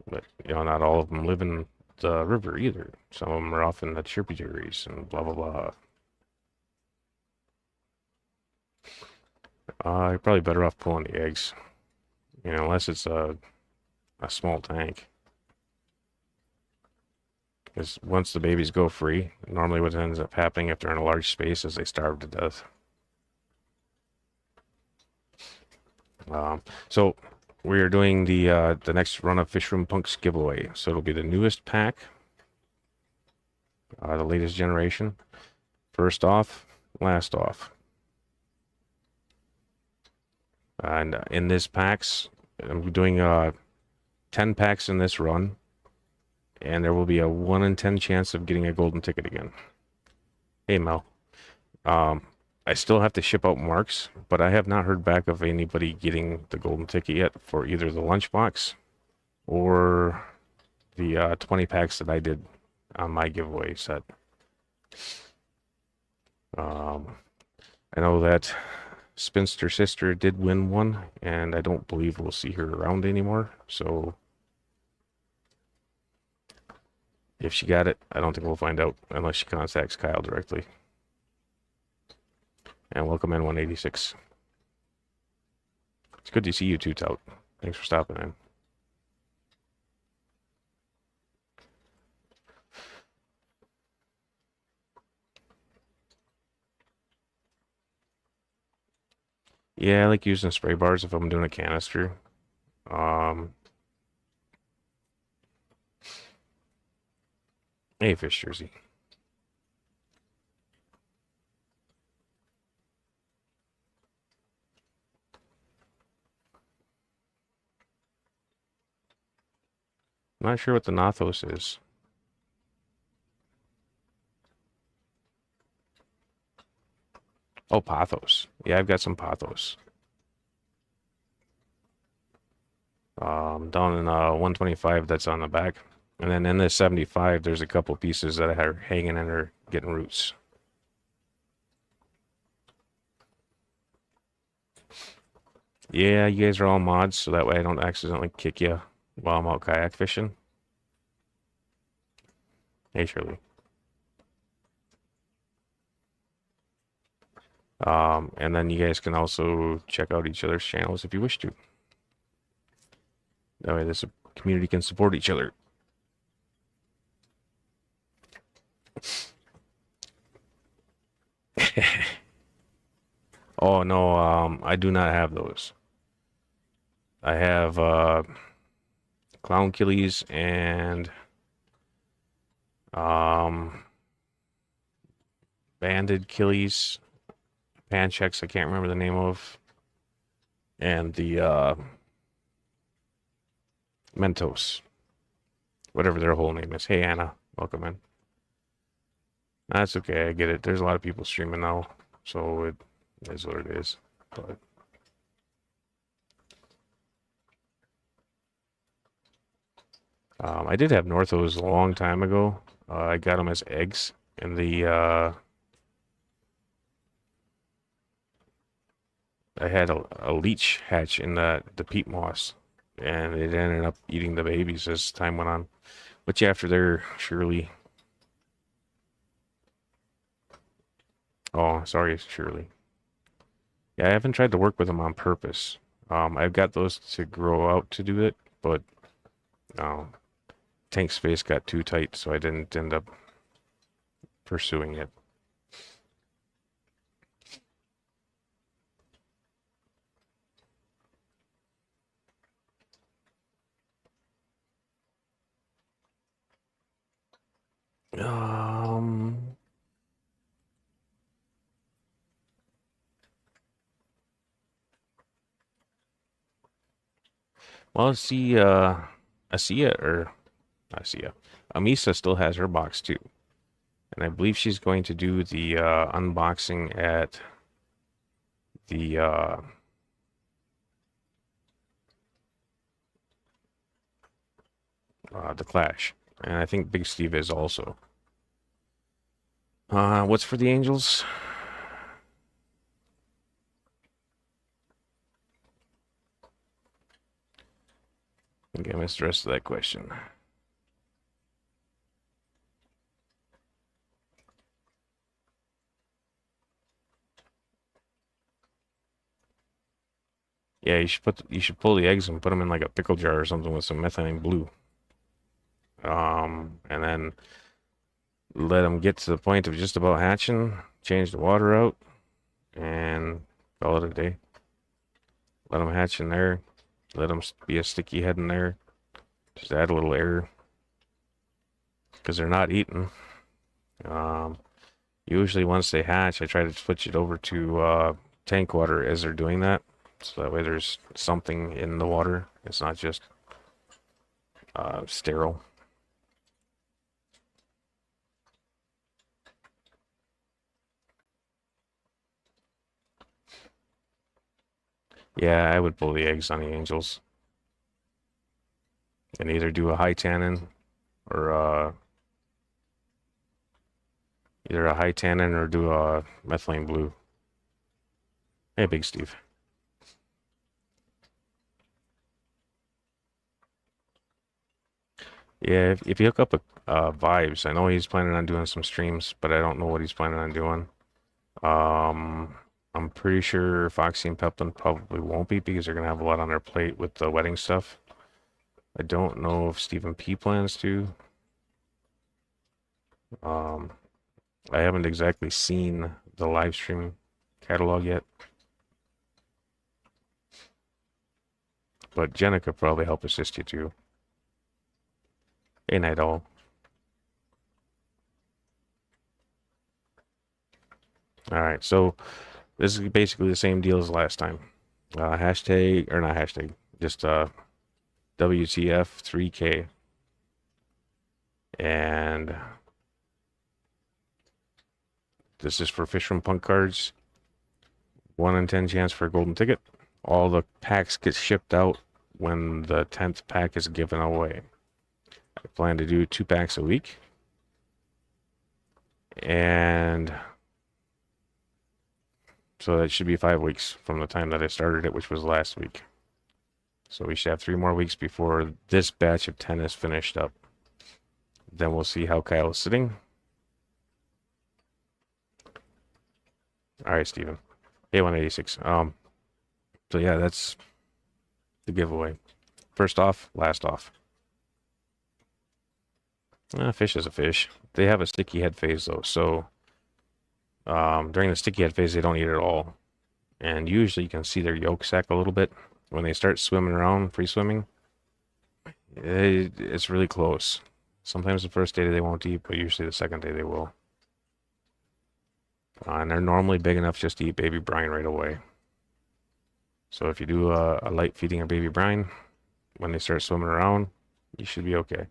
But, you know, not all of them live in the river either. Some of them are off in the tributaries and blah, blah, blah. You're probably better off pulling the eggs. You know, unless it's a small tank. Because once the babies go free, normally what ends up happening if they're in a large space is they starve to death. So we are doing the next run of Fishroom Punks giveaway. So it'll be the newest pack, the latest generation. First off, last off. And in this packs, I'm doing 10 packs in this run, and there will be a 1 in 10 chance of getting a golden ticket again. Hey Mel, I still have to ship out marks, but I have not heard back of anybody getting the golden ticket yet for either the lunchbox or the 20 packs that I did on my giveaway set. I know that Spinster Sister did win one, and I don't believe we'll see her around anymore, so if she got it, I don't think we'll find out unless she contacts Kyle directly. And welcome in 186. It's good to see you too, Tout. Thanks for stopping in. Yeah, I like using spray bars if I'm doing a canister. Hey, Fish Jersey. I'm not sure what the Nothos is. Oh, Pothos. Yeah, I've got some Pothos. Down in 125, that's on the back. And then in this 75, there's a couple pieces that are hanging in there getting roots. Yeah, you guys are all mods, so that way I don't accidentally kick you while I'm out kayak fishing. Hey, Shirley. And then you guys can also check out each other's channels if you wish to. That way this community can support each other. Oh no, I do not have those. I have clown killies and banded killies, panchecks I can't remember the name of, and the Mentos, whatever their whole name is. Hey Anna, welcome in. That's okay, I get it. There's a lot of people streaming now, so it is what it is. But I did have Northos a long time ago. I got them as eggs in the I had a leech hatch in the peat moss, and it ended up eating the babies as time went on. But yeah, after there, Shirley. Oh, sorry, Shirley. Yeah, I haven't tried to work with them on purpose. I've got those to grow out to do it, but Tank's face got too tight, so I didn't end up pursuing it. Well, see, Amisa still has her box too. And I believe she's going to do the unboxing at the Clash. And I think Big Steve is also. What's for the Angels? think I missed the rest of that question. Yeah, you should pull the eggs and put them in like a pickle jar or something with some methylene blue. And then let them get to the point of just about hatching, change the water out, and call it a day. Let them hatch in there. Let them be a sticky head in there. Just add a little air because they're not eating. Usually once they hatch, I try to switch it over to tank water as they're doing that. So that way there's something in the water. It's not just sterile. Yeah, I would pull the eggs on the angels. And either do a high tannin or either a high tannin or do a methylene blue. Hey, Big Steve. Yeah, if you hook up a Vibes, I know he's planning on doing some streams, but I don't know what he's planning on doing. I'm pretty sure Foxy and Pepin probably won't be because they're gonna have a lot on their plate with the wedding stuff. I don't know if Stephen P plans to. I haven't exactly seen the live stream catalog yet. But Jenna could probably help assist you too. Hey, Night Owl. Alright, so this is basically the same deal as last time. Hashtag, or not hashtag, just WTF3K. And this is for Fishroom Punk cards. 1 in 10 chance for a golden ticket. All the packs get shipped out when the 10th pack is given away. I plan to do 2 packs a week. And so that should be 5 weeks from the time that I started it, which was last week. So we should have 3 more weeks before this batch of 10 is finished up. Then we'll see how Kyle is sitting. All right, Steven. A186. So yeah, that's the giveaway. First off, last off. Fish is a fish. They have a sticky head phase though, so during the sticky head phase, they don't eat at all. And usually you can see their yolk sac a little bit. When they start swimming around, free swimming, it's really close. Sometimes the first day they won't eat, but usually the second day they will. And they're normally big enough just to eat baby brine right away. So if you do a light feeding of baby brine, when they start swimming around, you should be okay.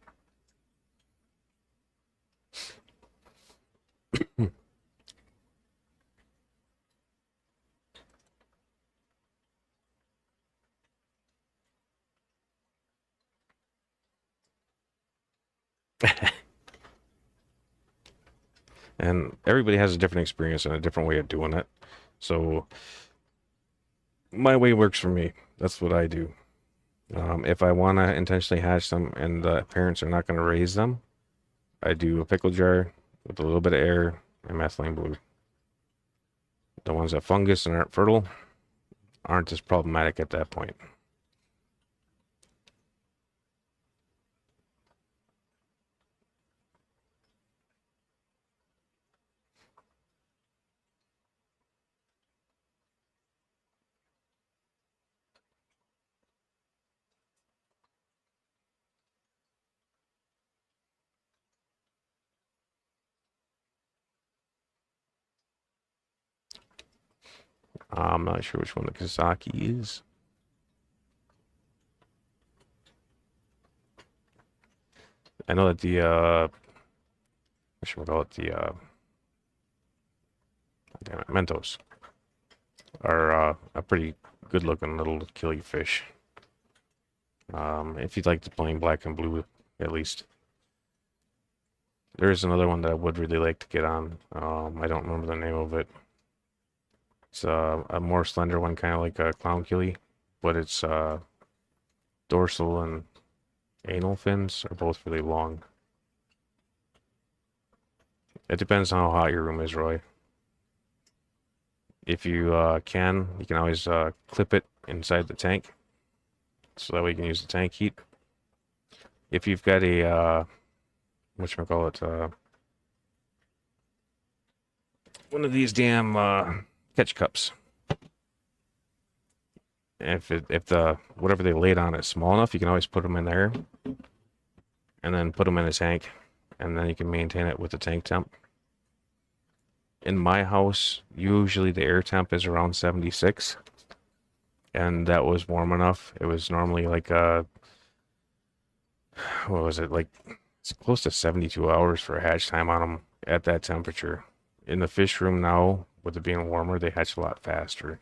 And everybody has a different experience and a different way of doing it. So my way works for me. That's what I do. If I want to intentionally hatch them and the parents are not going to raise them, I do a pickle jar with a little bit of air and methylene blue. The ones that fungus and aren't fertile aren't as problematic at that point. I'm not sure which one the Kazaki is. I know that the what should we call it? The damn it, Mentos are a pretty good looking little killifish. If you'd like the plain black and blue, at least. There is another one that I would really like to get on. I don't remember the name of it. It's a more slender one, kind of like a clown killie, but it's dorsal and Anal fins are both really long. It depends on how hot your room is, Roy. If you can always clip it inside the tank, so that way you can use the tank heat. If you've got a whatchamacallit, one of these damn catch cups. If the whatever they laid on is small enough, you can always put them in there, and then put them in a tank, and then you can maintain it with the tank temp. In my house, usually the air temp is around 76, and that was warm enough. It was normally like what was it, like it's close to 72 hours for a hatch time on them at that temperature. In the fish room now, with it being warmer, they hatch a lot faster.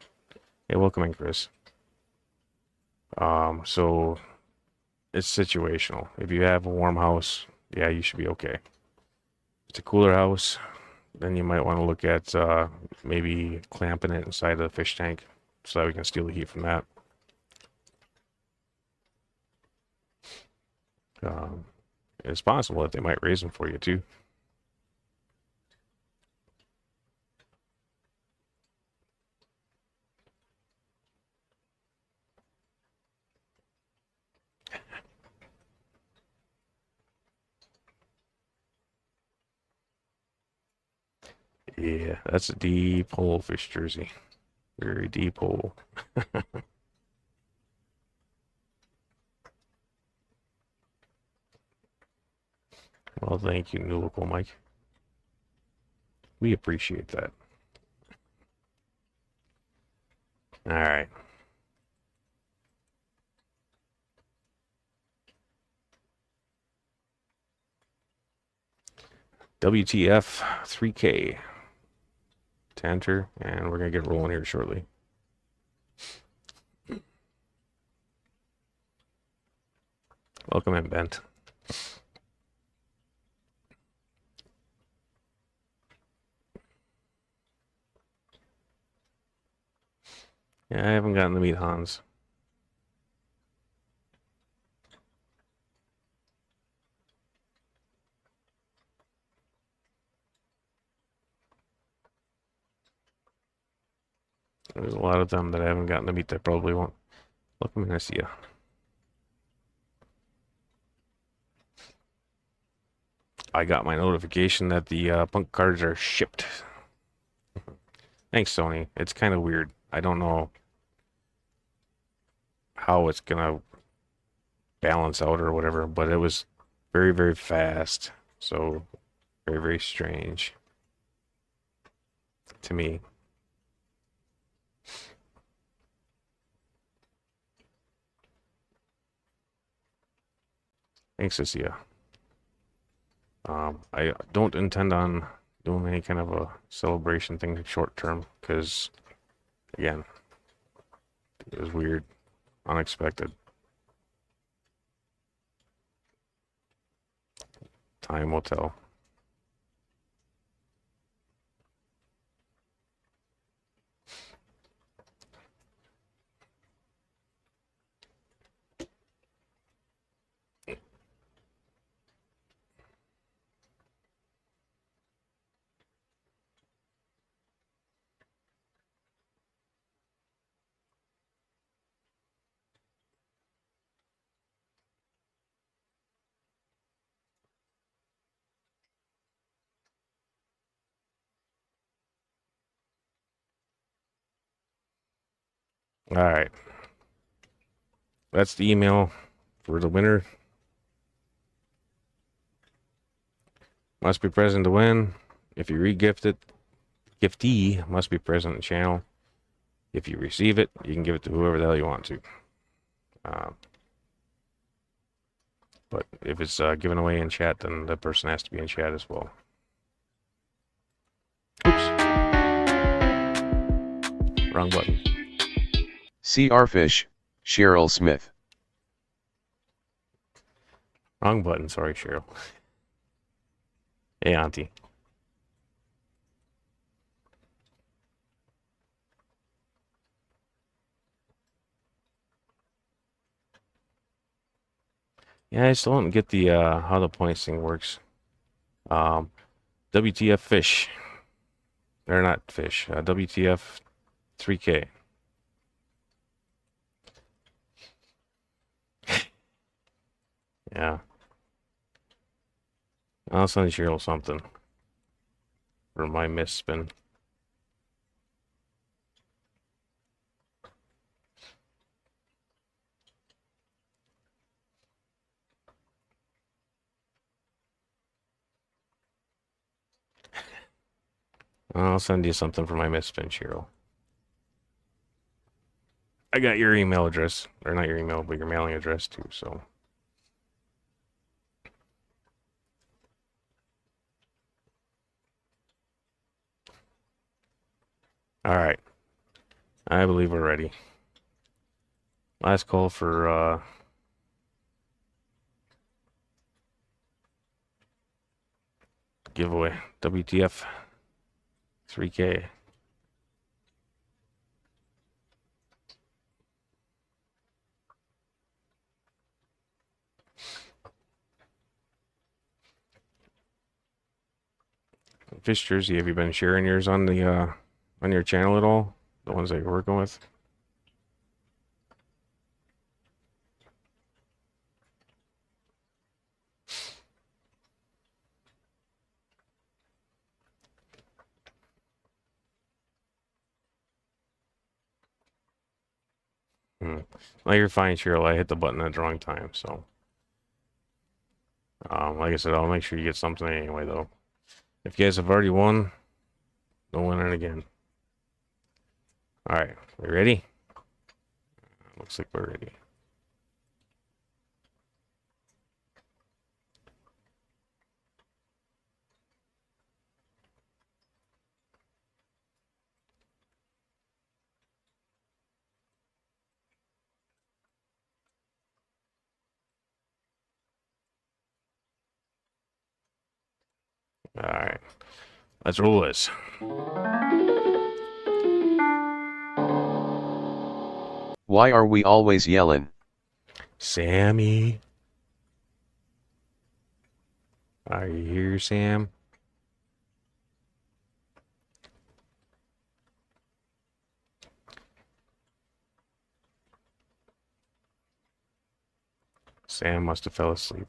Hey, welcome in, Chris. So it's situational. If you have a warm house, yeah, you should be okay. If it's a cooler house, then you might want to look at maybe clamping it inside of the fish tank so that we can steal the heat from that. It's possible that they might raise them for you too. Yeah, that's a deep hole fish jersey. Very deep hole. Well, thank you, new local Mike. We appreciate that. All right. WTF 3K to enter, and we're gonna get rolling here shortly. Welcome in, Bent. Yeah, I haven't gotten to meet Hans. There's a lot of them that I haven't gotten to meet that probably won't. Welcome in, I see ya. I got my notification that the punk cards are shipped. Thanks, Sony. It's kind of weird. I don't know how it's gonna balance out or whatever, but it was very, very fast. So very, very strange to me. Thanks, Isia. I don't intend on doing any kind of a celebration thing short term because, again, it was weird, unexpected. Time will tell. All right. That's the email for the winner. Must be present to win. If you re-gift it, giftee must be present in the channel. If you receive it, you can give it to whoever the hell you want to. But if it's given away in chat, then that person has to be in chat as well. Oops. Wrong button. CR Fish, Cheryl Smith. Wrong button, sorry, Cheryl. Hey, Auntie. Yeah, I still don't get the how the points thing works. WTF fish. They're not fish. WTF 3K. Yeah. I'll send Cheryl something for my miss spin. I'll send you something for my miss spin, Cheryl. I got your email address. Or not your email, but your mailing address too, so. Alright. I believe we're ready. Last call for giveaway. WTF 3K. Fish Jersey, have you been sharing yours on the on your channel at all? The ones that you're working with? Well, you're fine, Cheryl. I hit the button at the wrong time, so. Like I said, I'll make sure you get something anyway, though. If you guys have already won, don't win it again. Alright, we ready? Looks like we're ready. Alright, let's roll this. Why are we always yelling? Sammy. Are you here, Sam? Sam must have fell asleep.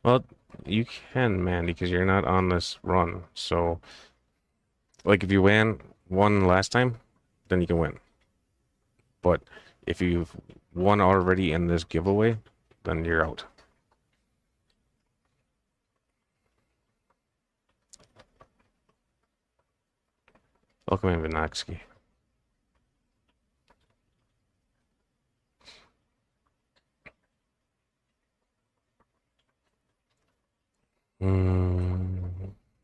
Well, you can, Mandy, because you're not on this run. So, like, if you won last time, then you can win. But if you've won already in this giveaway, then you're out. Welcome in, Vinoxky.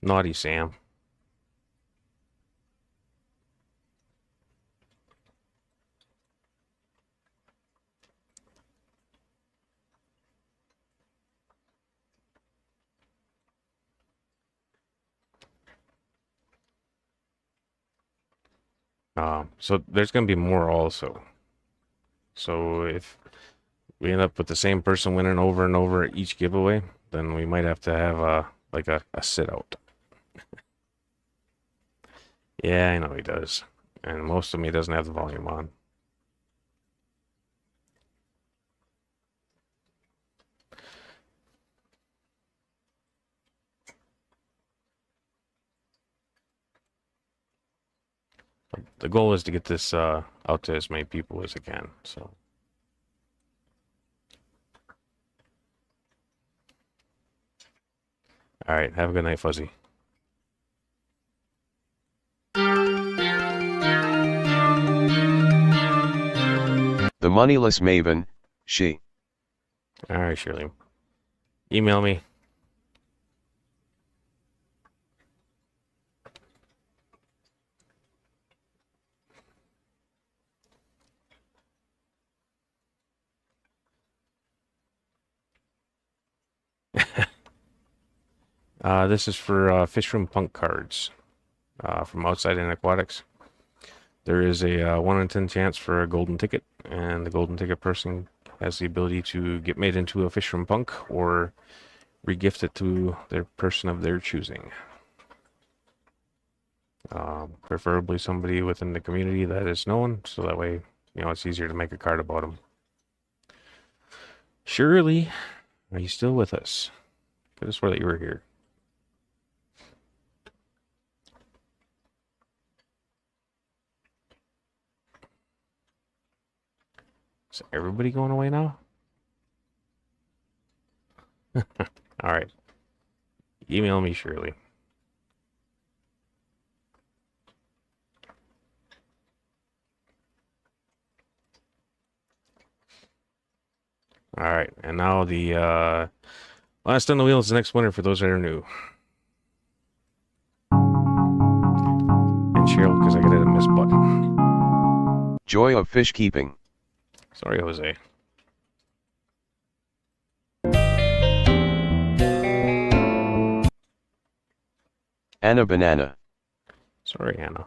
Naughty Sam. So there's going to be more also. So if we end up with the same person winning over and over each giveaway, then we might have to have a sit out. Yeah, I know he does. And most of me doesn't have the volume on. The goal is to get this out to as many people as I can, so. All right, have a good night, Fuzzy. The moneyless maven, she. All right, Shirley. Email me. This is for Fishroom Punk cards from Outside in Aquatics. There is a 1 in 10 chance for a golden ticket, and the golden ticket person has the ability to get made into a Fishroom Punk or regift it to their person of their choosing. Preferably somebody within the community that is known, so that way, you know, it's easier to make a card about them. Shirley, are you still with us? Could have swore that you were here. Is everybody going away now? All right. Email me, Shirley. All right, and now the last on the wheel is the next winner for those that are new. And Cheryl, because I got a miss button. Joy of fish keeping. Sorry, Jose. Anna Banana. Sorry, Anna.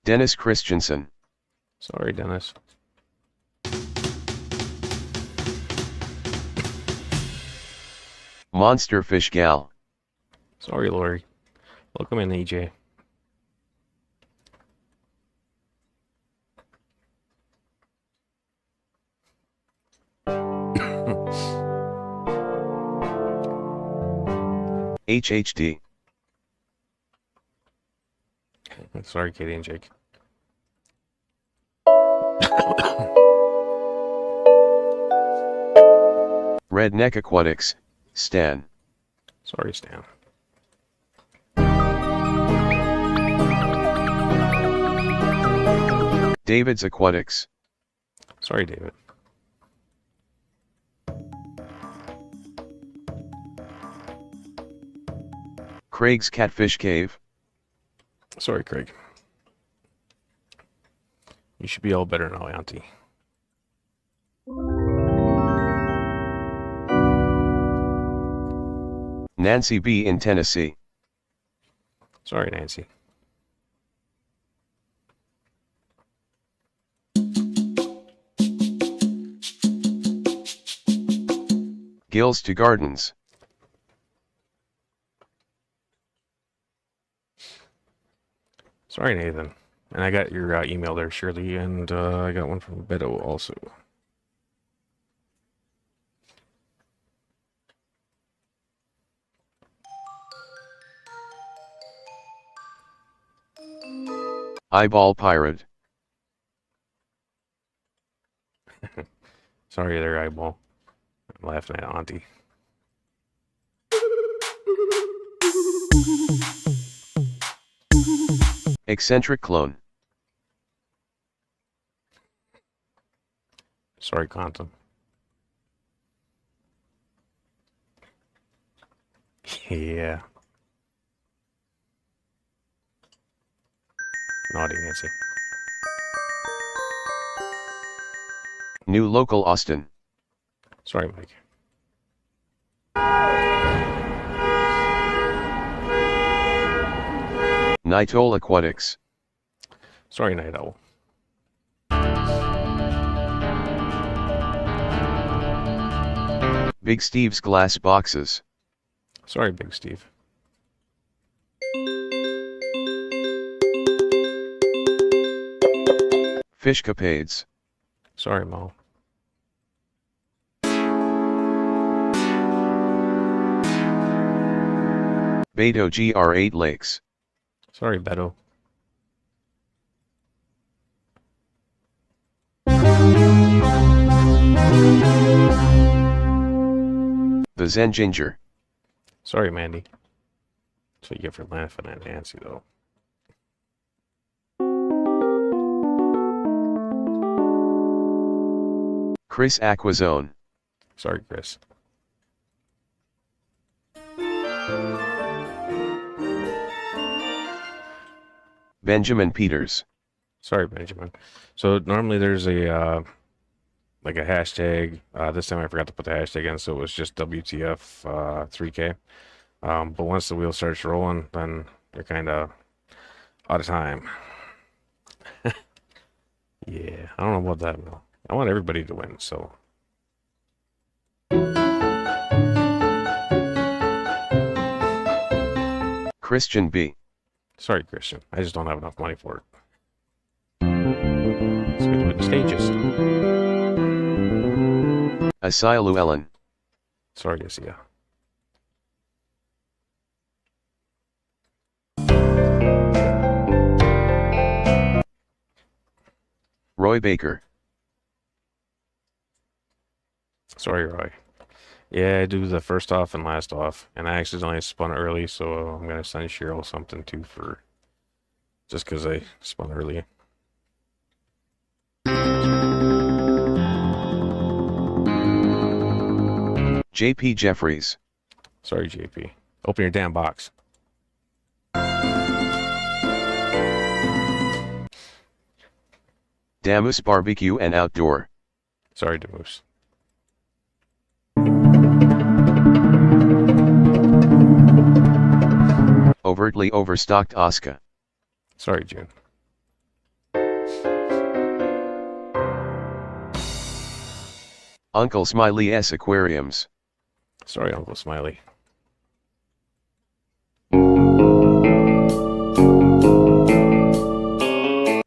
Dennis Christensen. Sorry, Dennis. Monster Fish Gal. Sorry, Lori. Welcome in, EJ. HHD. Sorry, Katie and Jake. Redneck Aquatics. Stan. Sorry, Stan. David's Aquatics. Sorry, David. Craig's Catfish Cave. Sorry, Craig. You should be all better now, Auntie. Nancy B. in Tennessee. Sorry, Nancy. Gills to Gardens. Sorry, Nathan. And I got your email there, Shirley, and I got one from Beto also. Eyeball Pirate. Sorry there, Eyeball. I'm laughing at Auntie. Eccentric Clone. Sorry, Quantum. Yeah. Naughty Nancy. New Local Austin. Sorry, Mike. Night Owl Aquatics. Sorry, Night Owl. Big Steve's Glass Boxes. Sorry, Big Steve. Fishcapades. Sorry, Mo. Beto GR8 Lakes. Sorry, Beto. The Zen Ginger. Sorry, Mandy. That's what you get for laughing at Nancy, though. Chris Aquazone. Sorry, Chris. Benjamin Peters. Sorry, Benjamin. So normally there's a like a hashtag. This time I forgot to put the hashtag in, so it was just WTF 3K. But once the wheel starts rolling, then you're kind of out of time. Yeah, I don't know about that, though. I want everybody to win, so. Christian B. Sorry, Christian. I just don't have enough money for it. Let's go do it in stages. Asilu Ellen. Sorry, Asia. Roy Baker. Sorry, Roy. Yeah, I do the first off and last off, and I accidentally spun early, so I'm gonna send Cheryl something too for just because I spun early. JP Jeffries. Sorry, JP. Open your damn box. Damus Barbecue and Outdoor. Sorry, Demoose. Overtly overstocked Oscar. Sorry, June. Uncle Smiley S. Aquariums. Sorry, Uncle Smiley.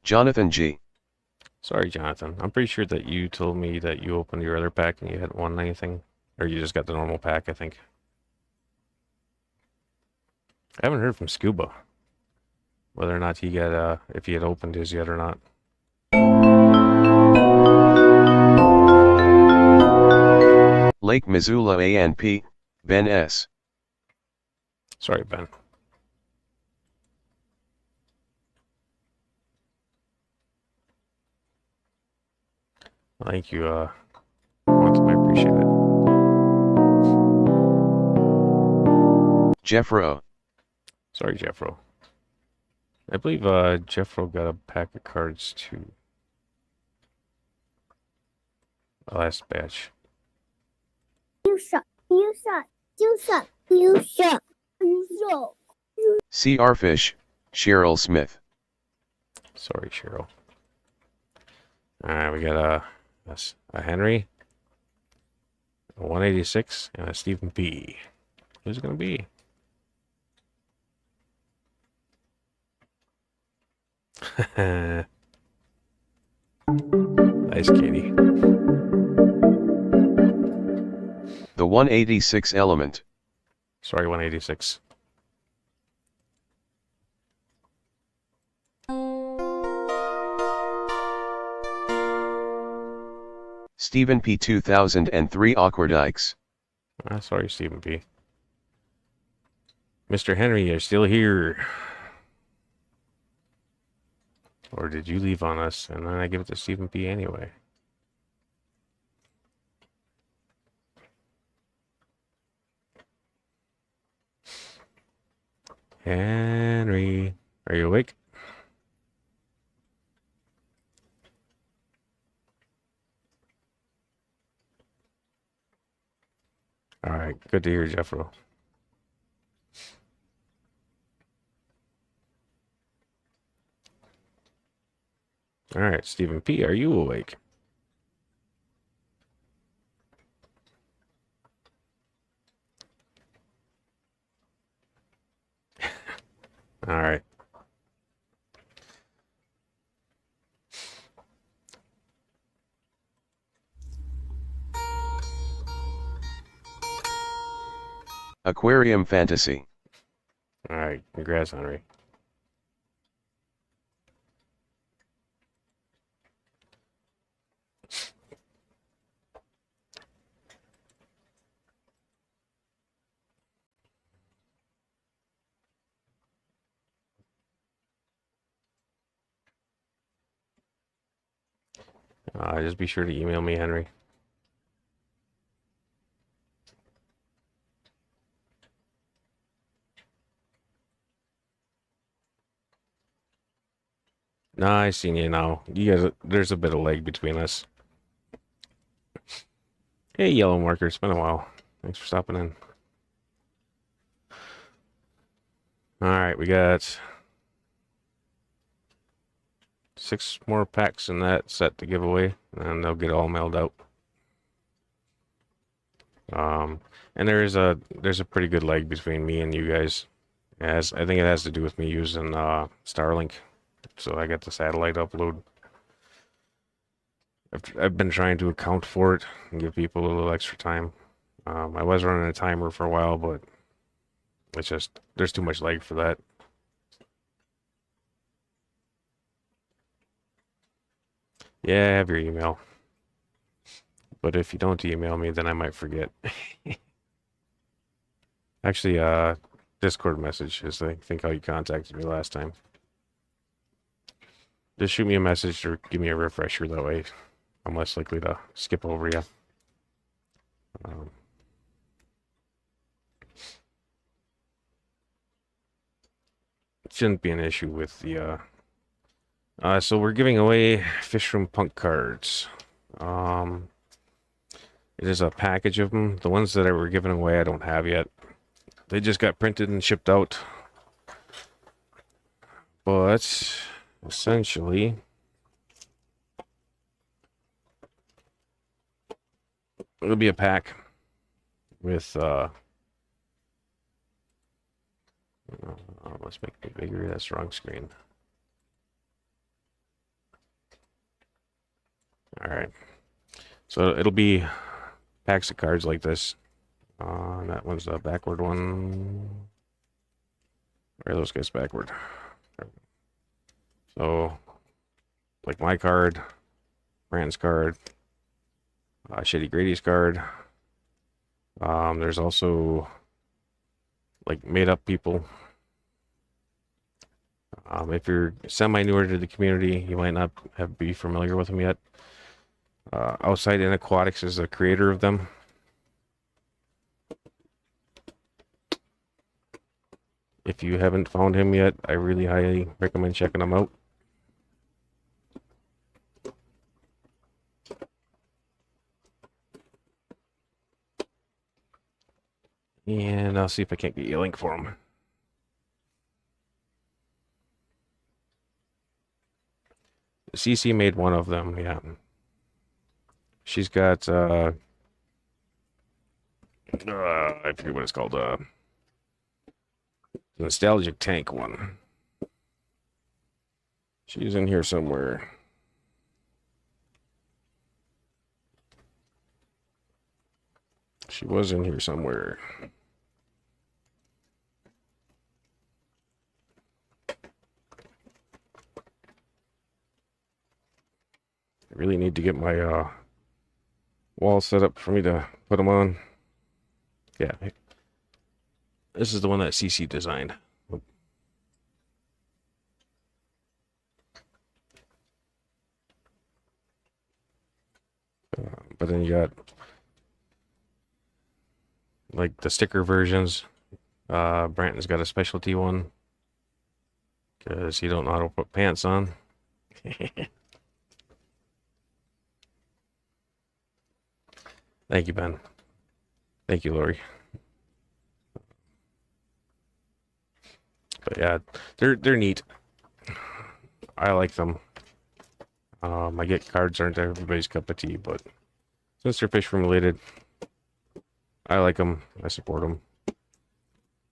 Jonathan G. Sorry, Jonathan. I'm pretty sure that you told me that you opened your other pack and you hadn't won anything. Or you just got the normal pack, I think. I haven't heard from Scuba. Whether or not he got, if he had opened his yet or not. Lake Missoula ANP. Ben S. Sorry, Ben. Thank you, Quantum, I appreciate it. Jeffro. Sorry, Jeffro. I believe, Jeffro got a pack of cards too. The last batch. You suck. You suck. You suck. You suck. You suck. CR Fish. Cheryl Smith. Sorry, Cheryl. Alright, we got a Henry, a 186, and a Stephen P. Who's it gonna be? Nice, Katie. The 186 Element. Sorry, 186. Stephen P. 2003 Aquardikes. Sorry, Stephen P. Mr. Henry, you're still here. Or did you leave on us and then I give it to Stephen P. anyway? Henry, are you awake? All right, good to hear, Jeffro. All right, Stephen P., are you awake? All right. Aquarium Fantasy. All right, congrats, Henry. Just be sure to email me, Henry. Nah, I seen you now. You guys, there's a bit of lag between us. Hey, Yellow Marker, it's been a while. Thanks for stopping in. we got 6 more packs in that set to give away, and they'll get all mailed out. And there's a pretty good lag between me and you guys. I think it has to do with me using Starlink, so I get the satellite upload. I've been trying to account for it and give people a little extra time. I was running a timer for a while, but it's just there's too much lag for that. Yeah, I have your email. But if you don't email me, then I might forget. Actually, Discord message is, I think, how you contacted me last time. Just shoot me a message or give me a refresher. That way I'm less likely to skip over you. It shouldn't be an issue with the... so we're giving away Fishroom Punk cards. It is a package of them. The ones that I were giving away I don't have yet. They just got printed and shipped out. But essentially, it'll be a pack with let's make it bigger. That's the wrong screen. All right. So it'll be packs of cards like this. That one's the backward one. Where are those guys backward? So, like my card, Brandon's card, Shitty Grady's card. There's also like made up people. If you're semi-newer to the community, you might not be familiar with them yet. Outside in Aquatics is the creator of them. If you haven't found him yet, I really highly recommend checking him out. And I'll see if I can't get you a link for him. CC made one of them, yeah. She's got, I forget what it's called, the Nostalgic Tank one. She's in here somewhere. She was in here somewhere. I really need to get my wall set up for me to put them on. Yeah. This is the one that CC designed. But then you got like the sticker versions. Branton's got a specialty one because you don't know how to put pants on. Thank you, Ben. Thank you, Lori. But yeah, they're neat. I like them. I get cards aren't everybody's cup of tea, but since they're Fishroom related, I like them. I support them.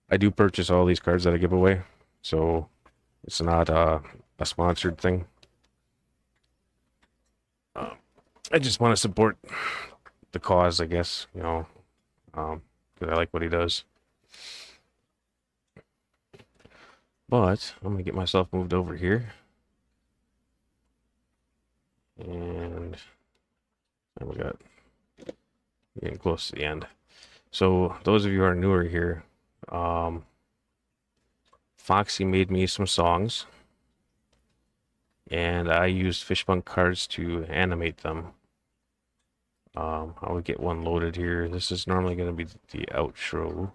I do purchase all these cards that I give away, so it's not a sponsored thing. I just want to support the cause, I guess, you know, because I like what he does. But I'm gonna get myself moved over here, and we got getting close to the end. So those of you who are newer here, Foxy made me some songs, and I used Fishpunk cards to animate them. I will get one loaded here. This is normally going to be the outro.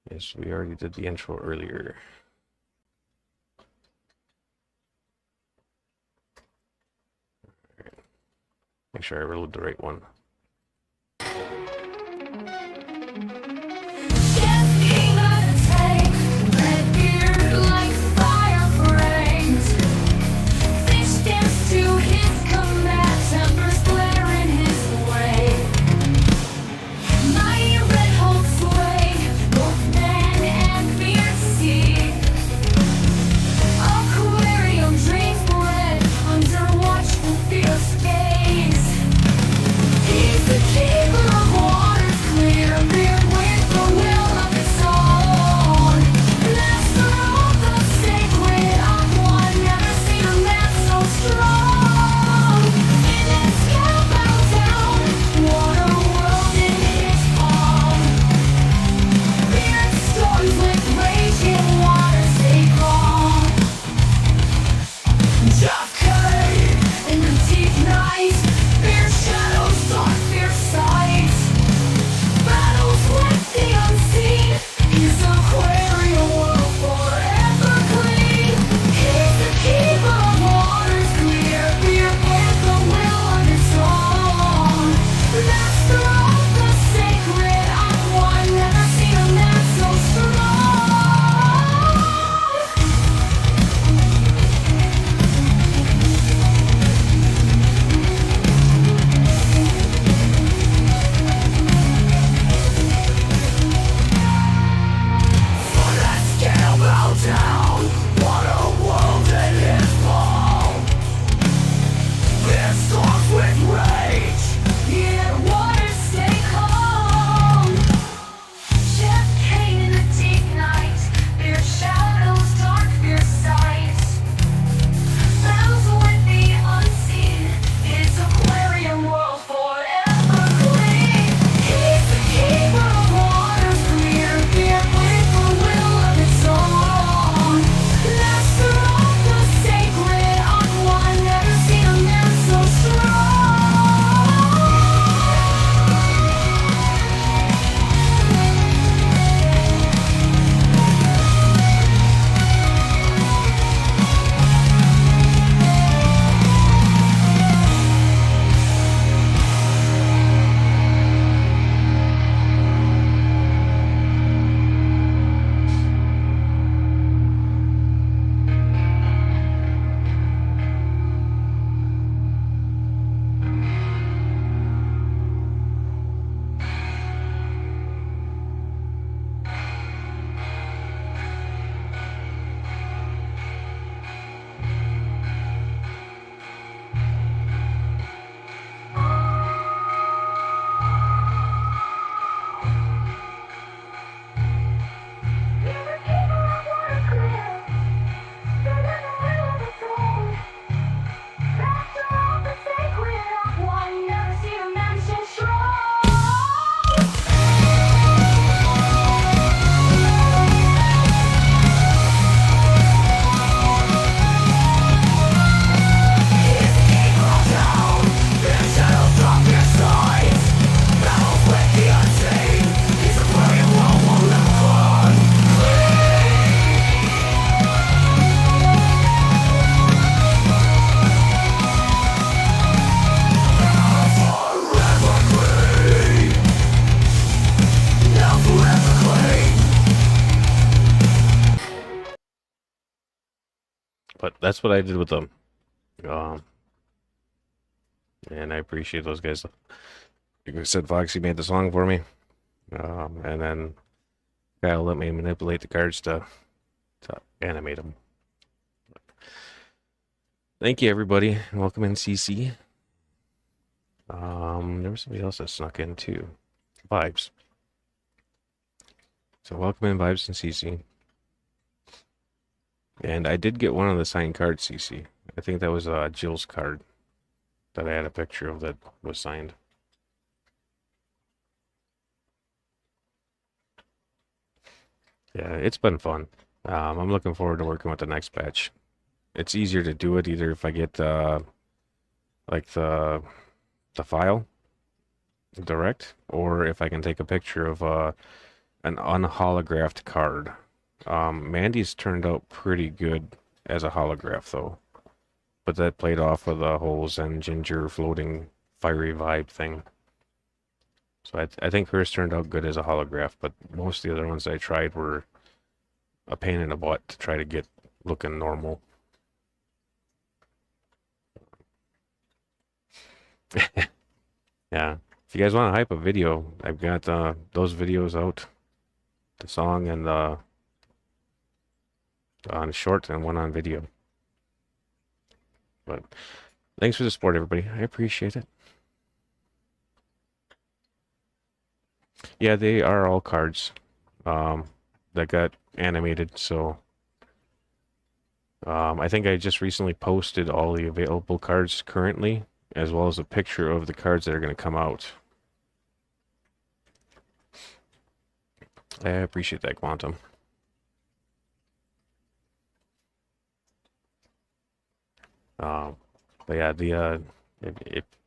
Yes, we already did the intro earlier. Right. Make sure I reload the right one. Just keep on the take. But that's what I did with them. Um, and I appreciate those guys. Like I said, Foxy made the song for me. And then Kyle let me manipulate the cards to animate them. Thank you, everybody. Welcome in, CC. There was somebody else that snuck in too. Vibes. So welcome in, Vibes and CC. And I did get one of the signed cards, CC. I think that was Jill's card that I had a picture of that was signed. Yeah, it's been fun. I'm looking forward to working with the next batch. It's easier to do it either if I get like the file direct, or if I can take a picture of an unholographed card. Mandy's turned out pretty good as a holograph though, but that played off of the whole Zen Ginger floating fiery vibe thing. So I think hers turned out good as a holograph, but most of the other ones I tried were a pain in the butt to try to get looking normal. Yeah, if you guys want to hype a video, I've got those videos out, the song and the on short and one on video. But thanks for the support, everybody. I appreciate it. Yeah, they are all cards that got animated. So I think I just recently posted all the available cards currently, as well as a picture of the cards that are going to come out. I appreciate that, Quantum. But yeah, the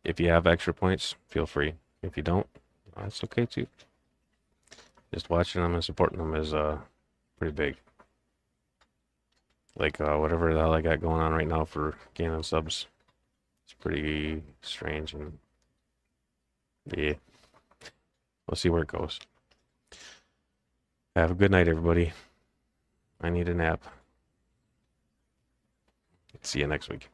if you have extra points, feel free. If you don't, that's okay too. Just watching them and supporting them is pretty big. Like whatever the hell I got going on right now for gaining subs, it's pretty strange, and yeah, we'll see where it goes. Have a good night, everybody. I need a nap. See you next week.